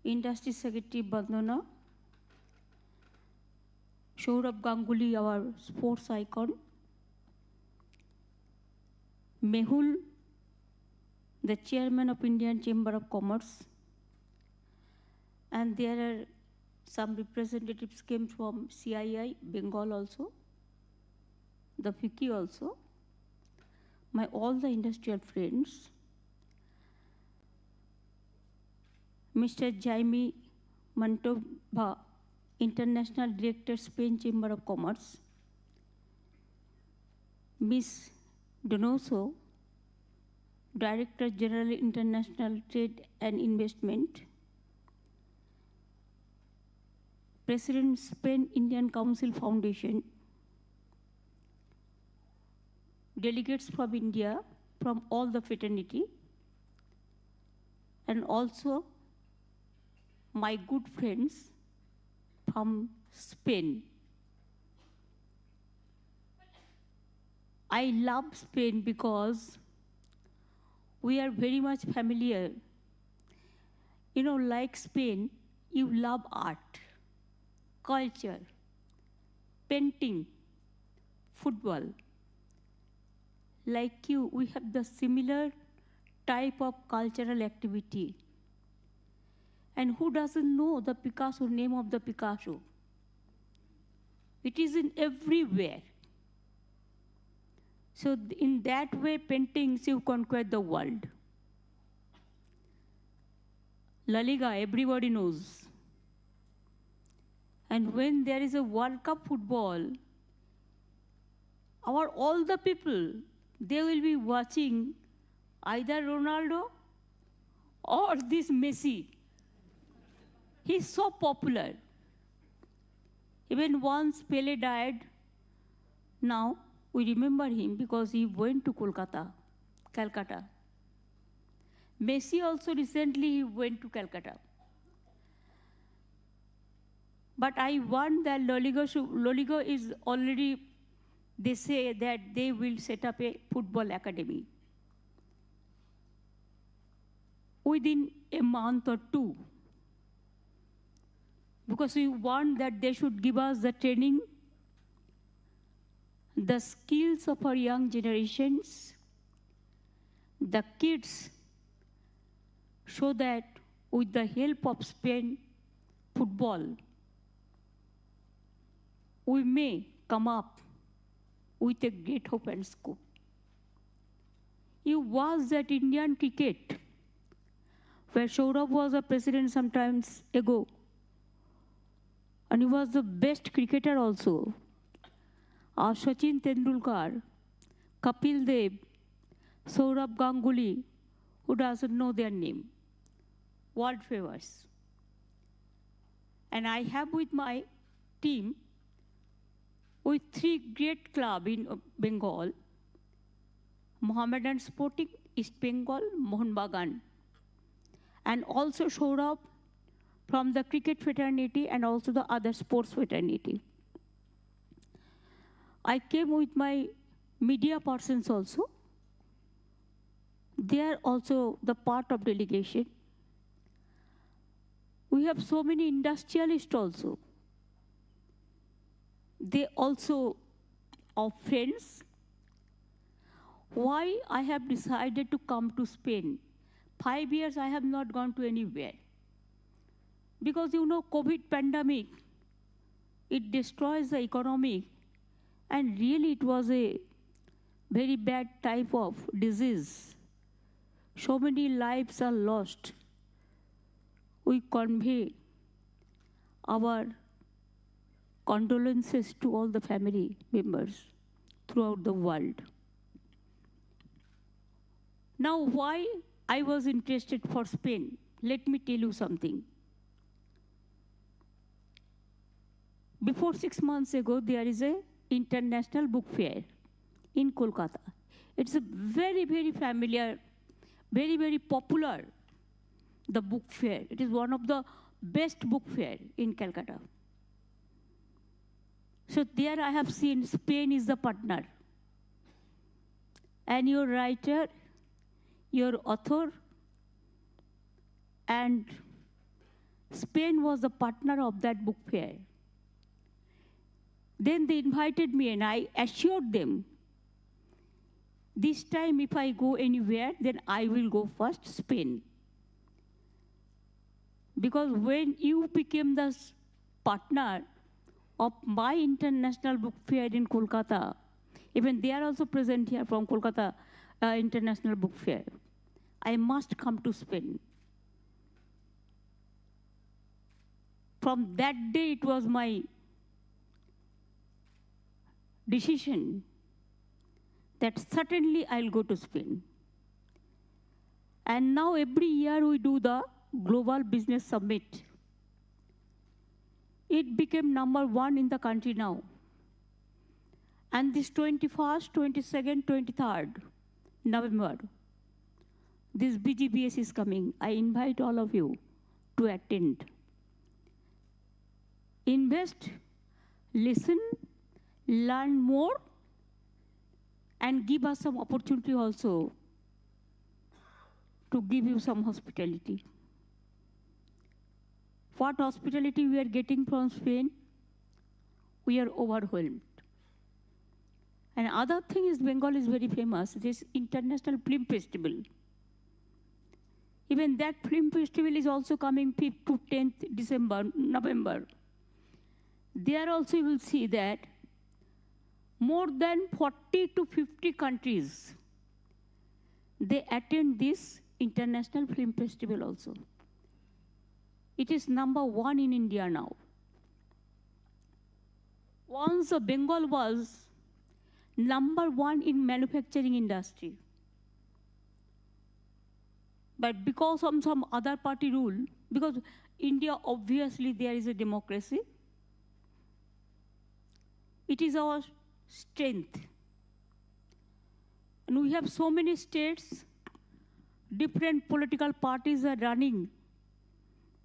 Industry Secretary, Bandana, Saurabh Ganguly, our sports icon, Mehul, the Chairman of Indian Chamber of Commerce, and there are some representatives came from CII, Bengal also, the FICCI also, all the industrial friends, Mr. Jaime Mantova, International Director, Spain Chamber of Commerce, Ms. Donoso, Director General International Trade and Investment, President Spain Indian Council Foundation, delegates from India, from all the fraternity, and also my good friends from Spain. I love Spain because we are very much familiar. You know, like Spain, you love art, culture, painting, football. Like you, we have the similar type of cultural activity. And who doesn't know the Picasso, name of the Picasso? It is in everywhere. So in that way, paintings, you conquer the world. La Liga, everybody knows. And when there is a World Cup football, all the people, they will be watching either Ronaldo or this Messi. He's so popular. Even once Pele died, now we remember him because he went to Calcutta. Messi also recently went to Calcutta. But I want that La Liga is already, they say that they will set up a football academy. within a month or two, because we want that they should give us the training, the skills of our young generations, the kids, so that with the help of Spain football, we may come up with a great hope and scope. You watch that Indian cricket, where Saurabh was a president some times ago, and he was the best cricketer also. Our Sachin Tendulkar, Kapil Dev, Saurabh Ganguly, who doesn't know their name, world famous. And I have with my team, with 3 great clubs in Bengal, Mohammedan Sporting, East Bengal, Mohun Bagan, and also Saurabh from the cricket fraternity and also the other sports fraternity. I came with my media persons also. They are also the part of delegation. We have so many industrialists also. They also are friends. Why I have decided to come to Spain? 5 years I have not gone to anywhere. Because you know, COVID pandemic, it destroys the economy. And really it was a very bad type of disease. So many lives are lost. We convey our condolences to all the family members throughout the world. Now, why I was interested for Spain? Let me tell you something. Before 6 months ago, there is a international book fair in Kolkata. It's a very, very familiar, very, very popular, the book fair. It is one of the best book fair in Calcutta. So there I have seen Spain is the partner. And your writer, your author, and Spain was the partner of that book fair. Then they invited me and I assured them, this time if I go anywhere, then I will go first Spain. Because when you became the partner of my international book fair in Kolkata, even they are also present here from Kolkata International Book Fair, I must come to Spain. From that day, it was my decision that certainly I'll go to Spain. And now every year we do the Global Business Summit. It became #1 in the country now. And this 21st, 22nd, 23rd November, this BGBS is coming. I invite all of you to attend. Invest, listen, learn more, and give us some opportunity also to give you some hospitality. What hospitality we are getting from Spain? We are overwhelmed. And other thing is, Bengal is very famous. This International Film Festival. Even that film festival is also coming 5th to 10th November. There also you will see that more than 40 to 50 countries, they attend this International Film Festival also. It is #1 in India now. Once Bengal was #1 in manufacturing industry. But because of some other party rule, because India obviously there is a democracy, it is our strength. And we have so many states, different political parties are running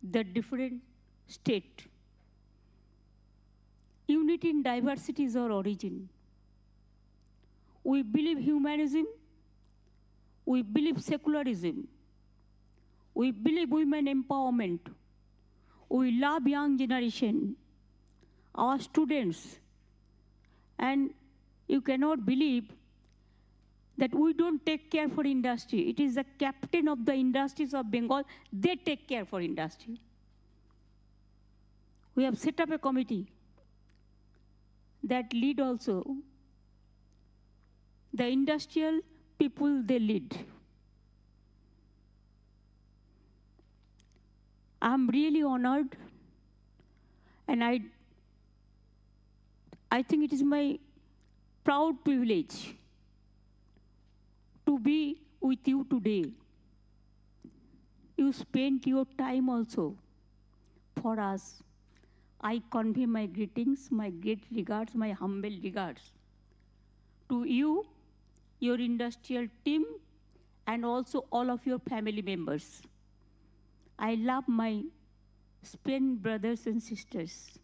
the different state. Unity in diversity is our origin. We believe humanism, we believe secularism, We believe women empowerment. We love young generation, our students. And you cannot believe that we don't take care for industry. It is the captain of the industries of Bengal, they take care for industry. We have set up a committee that lead also. The industrial people, they lead. I'm really honored, and I think it is my proud privilege to be with you today. You spent your time also for us. I convey my greetings, my great regards, my humble regards to you, your industrial team, and also all of your family members. I love my Spain brothers and sisters.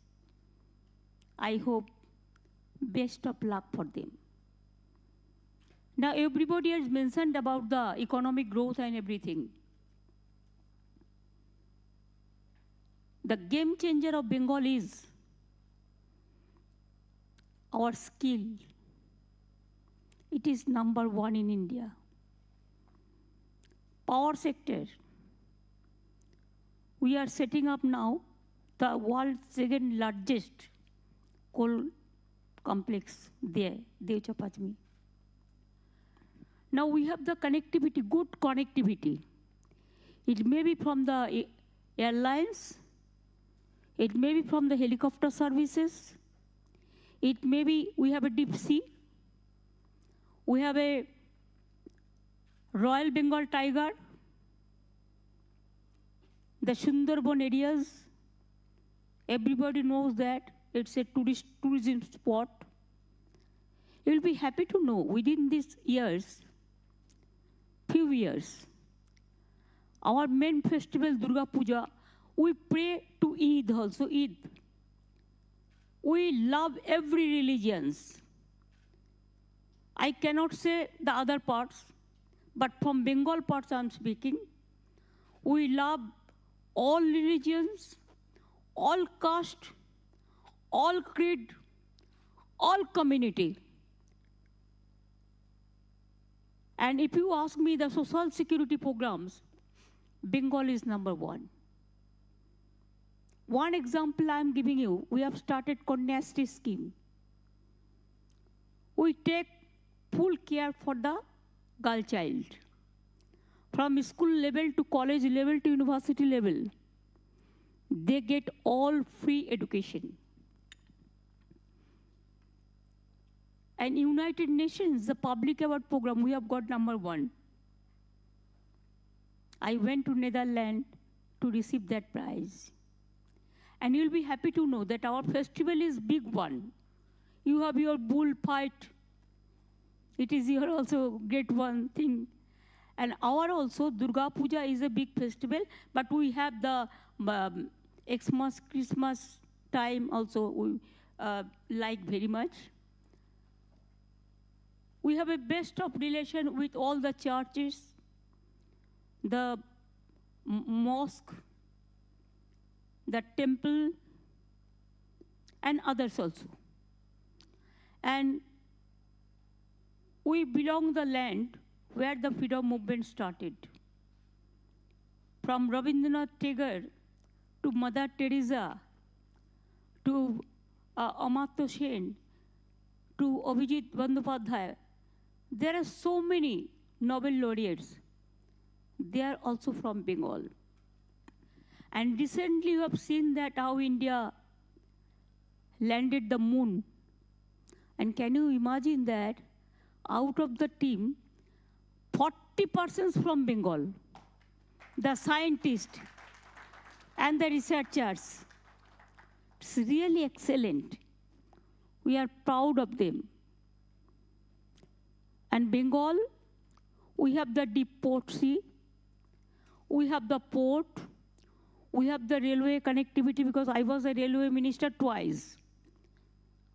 I hope best of luck for them. Now, everybody has mentioned about the economic growth and everything. The game changer of Bengal is our skill. It is number one in India. Power sector. We are setting up now the world's second largest coal complex there, Devchapachmi. Now we have the connectivity, good connectivity. It may be from the airlines, it may be from the helicopter services, it may be, we have a deep sea, we have a Royal Bengal tiger, the Sundarban areas, everybody knows that it's a tourism spot. You'll be happy to know within these years, few years, our main festival, Durga Puja, we pray to Eid also, Eid. We love every religions. I cannot say the other parts, but from Bengal parts I'm speaking. We love all religions, all caste, all creed, all community. And if you ask me the social security programs, Bengal is number one. One example I'm giving you, we have started Kanyasri scheme. We take full care for the girl child. From school level to college level to university level, they get all free education. And United Nations, the Public Award Program, we have got number one. I went to Netherlands to receive that prize. And you'll be happy to know that our festival is big one. You have your bull fight. It is your also great one thing. And our also, Durga Puja is a big festival, but we have the Xmas, Christmas time also we like very much. We have a best of relation with all the churches, the mosque, the temple, and others also. And we belong the land where the freedom movement started. From Rabindranath Tagore to Mother Teresa to Amartya Sen to Abhijit Bandyopadhyay, there are so many Nobel laureates. They are also from Bengal. And recently you have seen that how India landed the moon. And can you imagine that out of the team, 40% from Bengal, the scientists and the researchers. It's really excellent. We are proud of them. And Bengal, we have the deep port sea, we have the port, we have the railway connectivity because I was a railway minister twice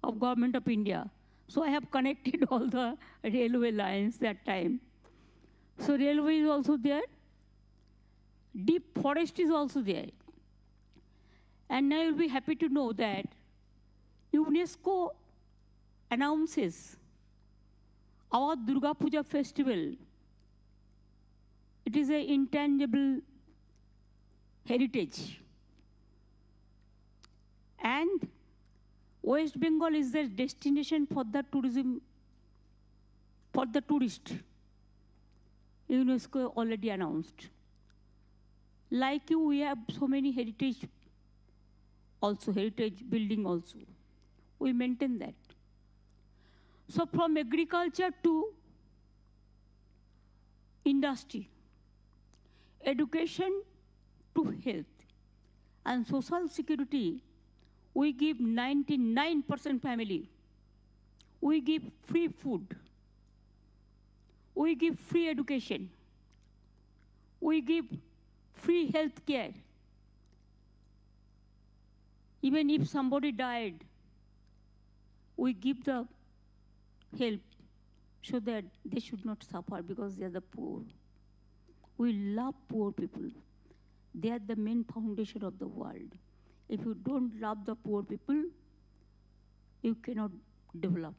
of Government of India. So I have connected all the railway lines that time. So railway is also there. Deep forest is also there. And now you'll be happy to know that UNESCO announces our Durga Puja festival. It is an intangible heritage. And West Bengal is the destination for the tourism, for the tourist. UNESCO already announced. Like you, we have so many heritage building also. We maintain that. So from agriculture to industry, education to health, and social security, we give 99% family. We give free food. We give free education. We give free health care. Even if somebody died, we give the help so that they should not suffer because they are the poor. We love poor people. They are the main foundation of the world. If you don't love the poor people, you cannot develop.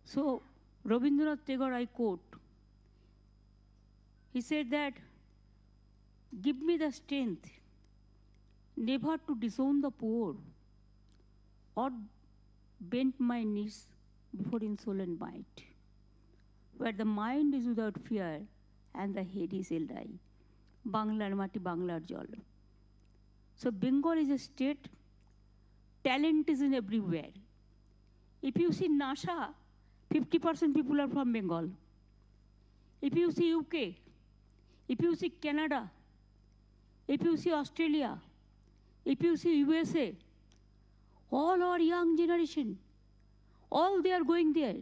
So, Rabindranath Tagore, I quote, he said that, give me the strength never to disown the poor or bend my knees before insolent might, where the mind is without fear and the head is held high. Banglar mati, Banglar jol. So Bengal is a state, talent is in everywhere. If you see NASA, 50% people are from Bengal. If you see UK, if you see Canada, if you see Australia, if you see USA, all our young generation, all they are going there.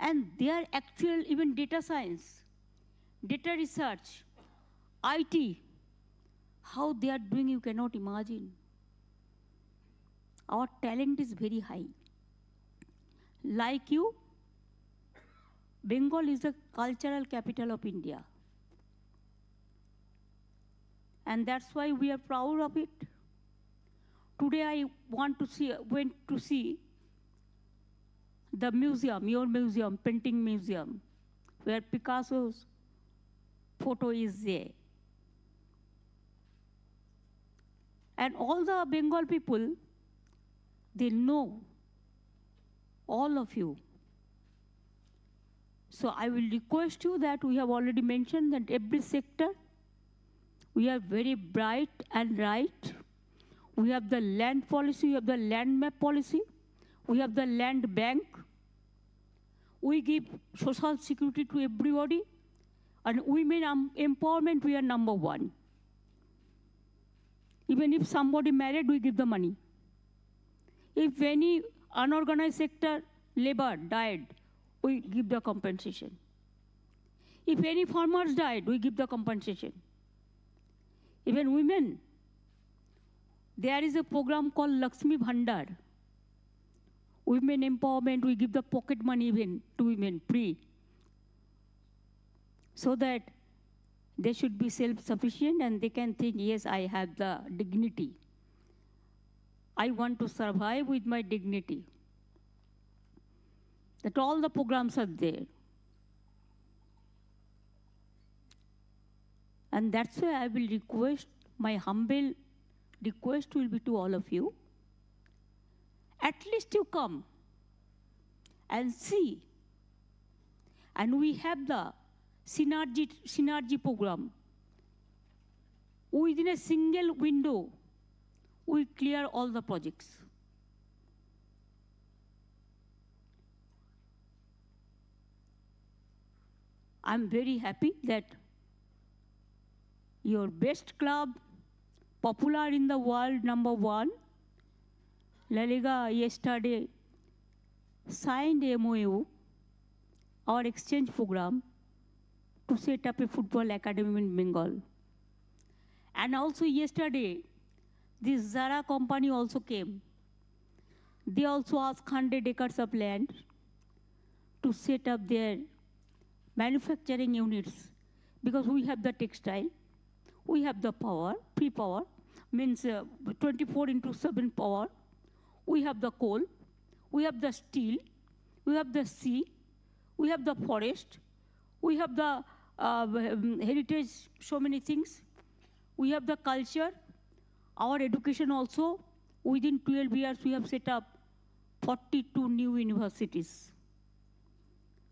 And they are actual, even data science, data research, IT, how they are doing, you cannot imagine. Our talent is very high. Like you, Bengal is the cultural capital of India. And that's why we are proud of it. Today I went to see the museum, your museum, painting museum, where Picasso's photo is there. And all the Bengal people, they know all of you. So I will request you that we have already mentioned that every sector, we are very bright and right. We have the land policy, we have the land map policy, we have the land bank. We give social security to everybody, and women empowerment, we are number one. Even if somebody married, we give the money. If any unorganized sector labor died, we give the compensation. If any farmers died, we give the compensation. Even women, there is a program called Lakshmi Bhandar. Women empowerment, we give the pocket money even to women, free. So that they should be self-sufficient and they can think, yes, I have the dignity. I want to survive with my dignity. That all the programs are there. And that's why I will request, my humble request will be to all of you, at least you come and see. And we have the synergy program. Within a single window, we clear all the projects. I'm very happy that your best club, popular in the world, #1, La Liga yesterday signed MOU, our exchange program, to set up a football academy in Bengal. And also yesterday, this Zara company also came. They also asked 100 acres of land to set up their manufacturing units, because we have the textile, We have the power, pre-power, means 24/7 power. We have the coal, we have the steel, we have the sea, we have the forest, we have the heritage, so many things. We have the culture, our education also. Within 12 years, we have set up 42 new universities,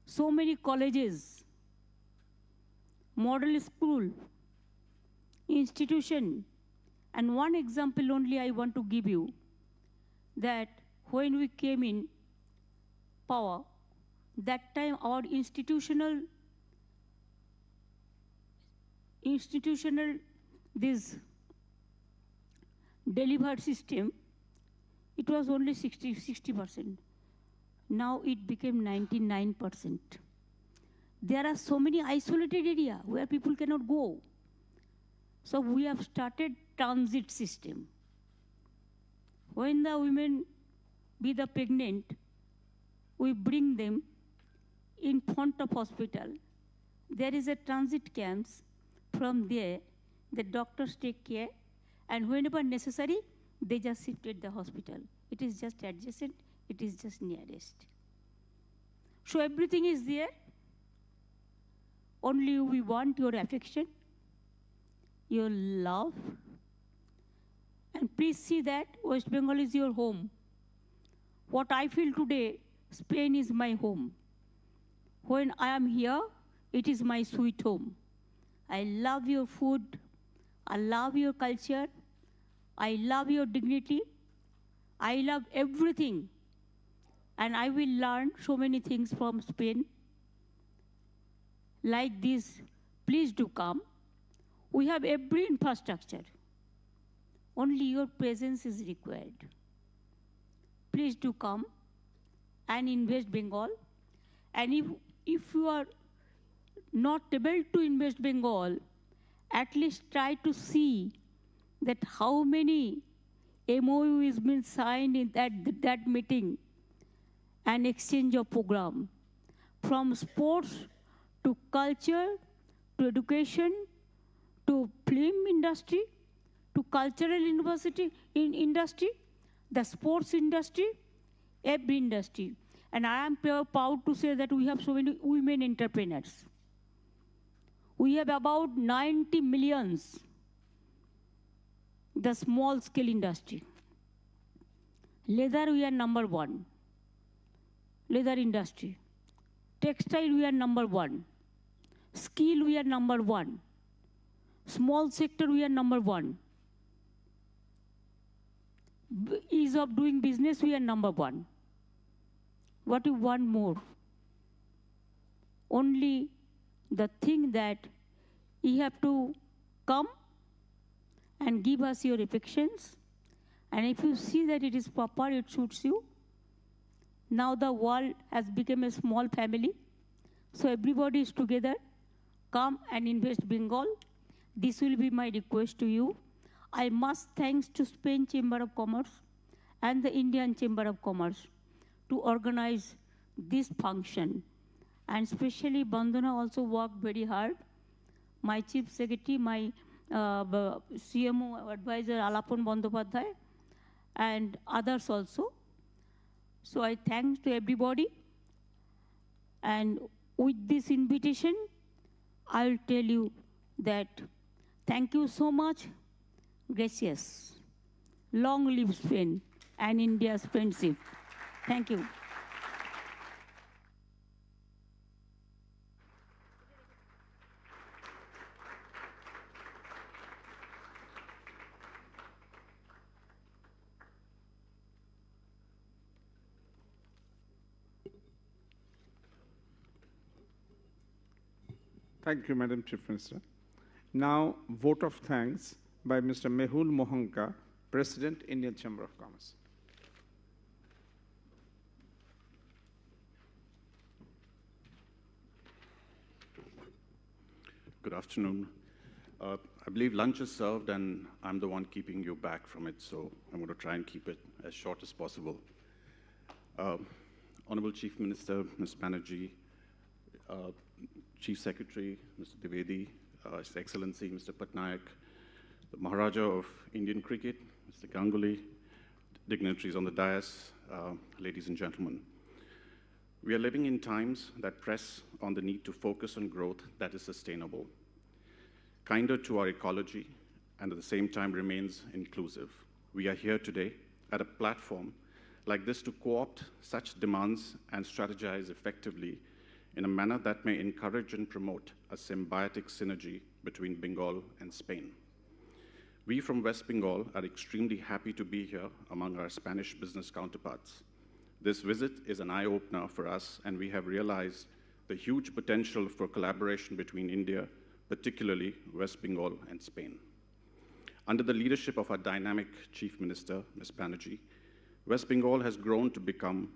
so many colleges, model school, institution. And one example only I want to give you, that when we came in power, that time our institutional this delivered system, it was only 60%. Now it became 99%. There are so many isolated areas where people cannot go. So we have started transit system. When the women be the pregnant, we bring them in front of hospital. There is a transit camps. From there, the doctors take care, and whenever necessary, they just shift at the hospital. It is just adjacent, it is just nearest. So everything is there. Only we want your affection, your love. And please see that West Bengal is your home. What I feel today, Spain is my home. When I am here, it is my sweet home. I love your food, I love your culture, I love your dignity, I love everything. And I will learn so many things from Spain. Like this, please do come. We have every infrastructure. Only your presence is required. Please do come and invest Bengal. And if you are not able to invest Bengal, at least try to see that how many MOU has been signed in that meeting and exchange of program. From sports to culture, to education, to film industry, to cultural industry, the sports industry, every industry. And I am proud to say that we have so many women entrepreneurs. We have about 90 millions, the small scale industry. Leather, we are number 1. Leather industry. Textile, we are number 1. Skill, we are number 1. Small sector, we are number 1. Ease of doing business, we are number 1. What do you want more? Only the thing that you have to come and give us your affections. And if you see that it is proper, it suits you. Now the world has become a small family. So everybody is together. Come and invest Bengal. This will be my request to you. I must thanks to Spain Chamber of Commerce and the Indian Chamber of Commerce to organize this function. And especially Bandana also worked very hard. My Chief Secretary, my CMO advisor Alapon Bandyopadhyay, and others also. So I thanks to everybody. And with this invitation, I'll tell you that thank you so much. Gracias. Long live Spain and India's friendship. Thank you. Thank you, Madam Chief Minister. Now, vote of thanks by Mr. Mehul Mohanka, President, Indian Chamber of Commerce. Good afternoon. I believe lunch is served, and I'm the one keeping you back from it, so I'm going to try and keep it as short as possible. Honorable Chief Minister, Ms. Banerjee, Chief Secretary, Mr. Dwivedi, His Excellency, Mr. Patnaik, the Maharaja of Indian cricket, Mr. Ganguly, dignitaries on the dais, ladies and gentlemen. We are living in times that press on the need to focus on growth that is sustainable, kinder to our ecology, and at the same time remains inclusive. We are here today at a platform like this to co-opt such demands and strategize effectively in a manner that may encourage and promote a symbiotic synergy between Bengal and Spain. We from West Bengal are extremely happy to be here among our Spanish business counterparts. This visit is an eye-opener for us, and we have realized the huge potential for collaboration between India, particularly West Bengal and Spain. Under the leadership of our dynamic Chief Minister, Ms. Banerjee, West Bengal has grown to become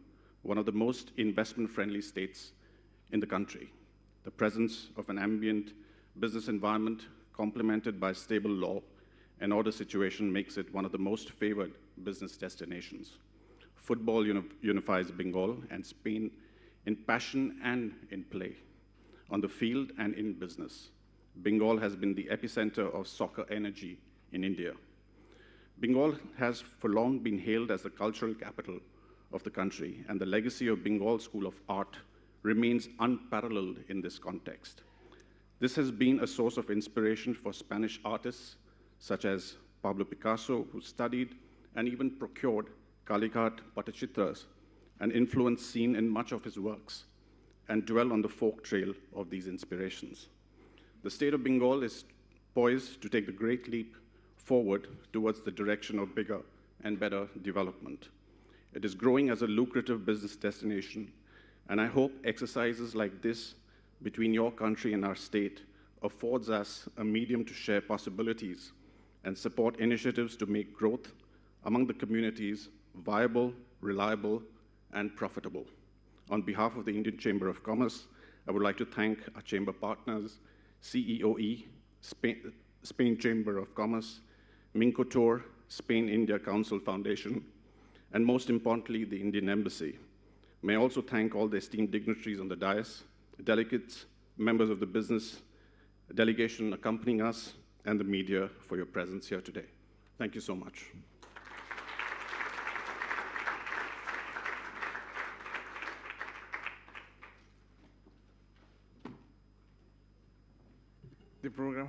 one of the most investment-friendly states in the country. The presence of an ambient business environment complemented by stable law and order situation makes it one of the most favored business destinations. Football unifies Bengal and Spain in passion and in play, on the field and in business. Bengal has been the epicenter of soccer energy in India. Bengal has for long been hailed as the cultural capital of the country, and the legacy of Bengal School of Art remains unparalleled in this context. This has been a source of inspiration for Spanish artists such as Pablo Picasso, who studied and even procured Kalighat Patachitras, an influence seen in much of his works, and dwell on the folk trail of these inspirations. The state of Bengal is poised to take the great leap forward towards the direction of bigger and better development. It is growing as a lucrative business destination, and I hope exercises like this between your country and our state affords us a medium to share possibilities and support initiatives to make growth among the communities viable, reliable, and profitable. On behalf of the Indian Chamber of Commerce, I would like to thank our chamber partners, CEOE, Spain Chamber of Commerce, Mincotor, Spain-India Council Foundation, and most importantly, the Indian Embassy. May I also thank all the esteemed dignitaries on the dais, delegates, members of the business delegation accompanying us, and the media for your presence here today. Thank you so much. The program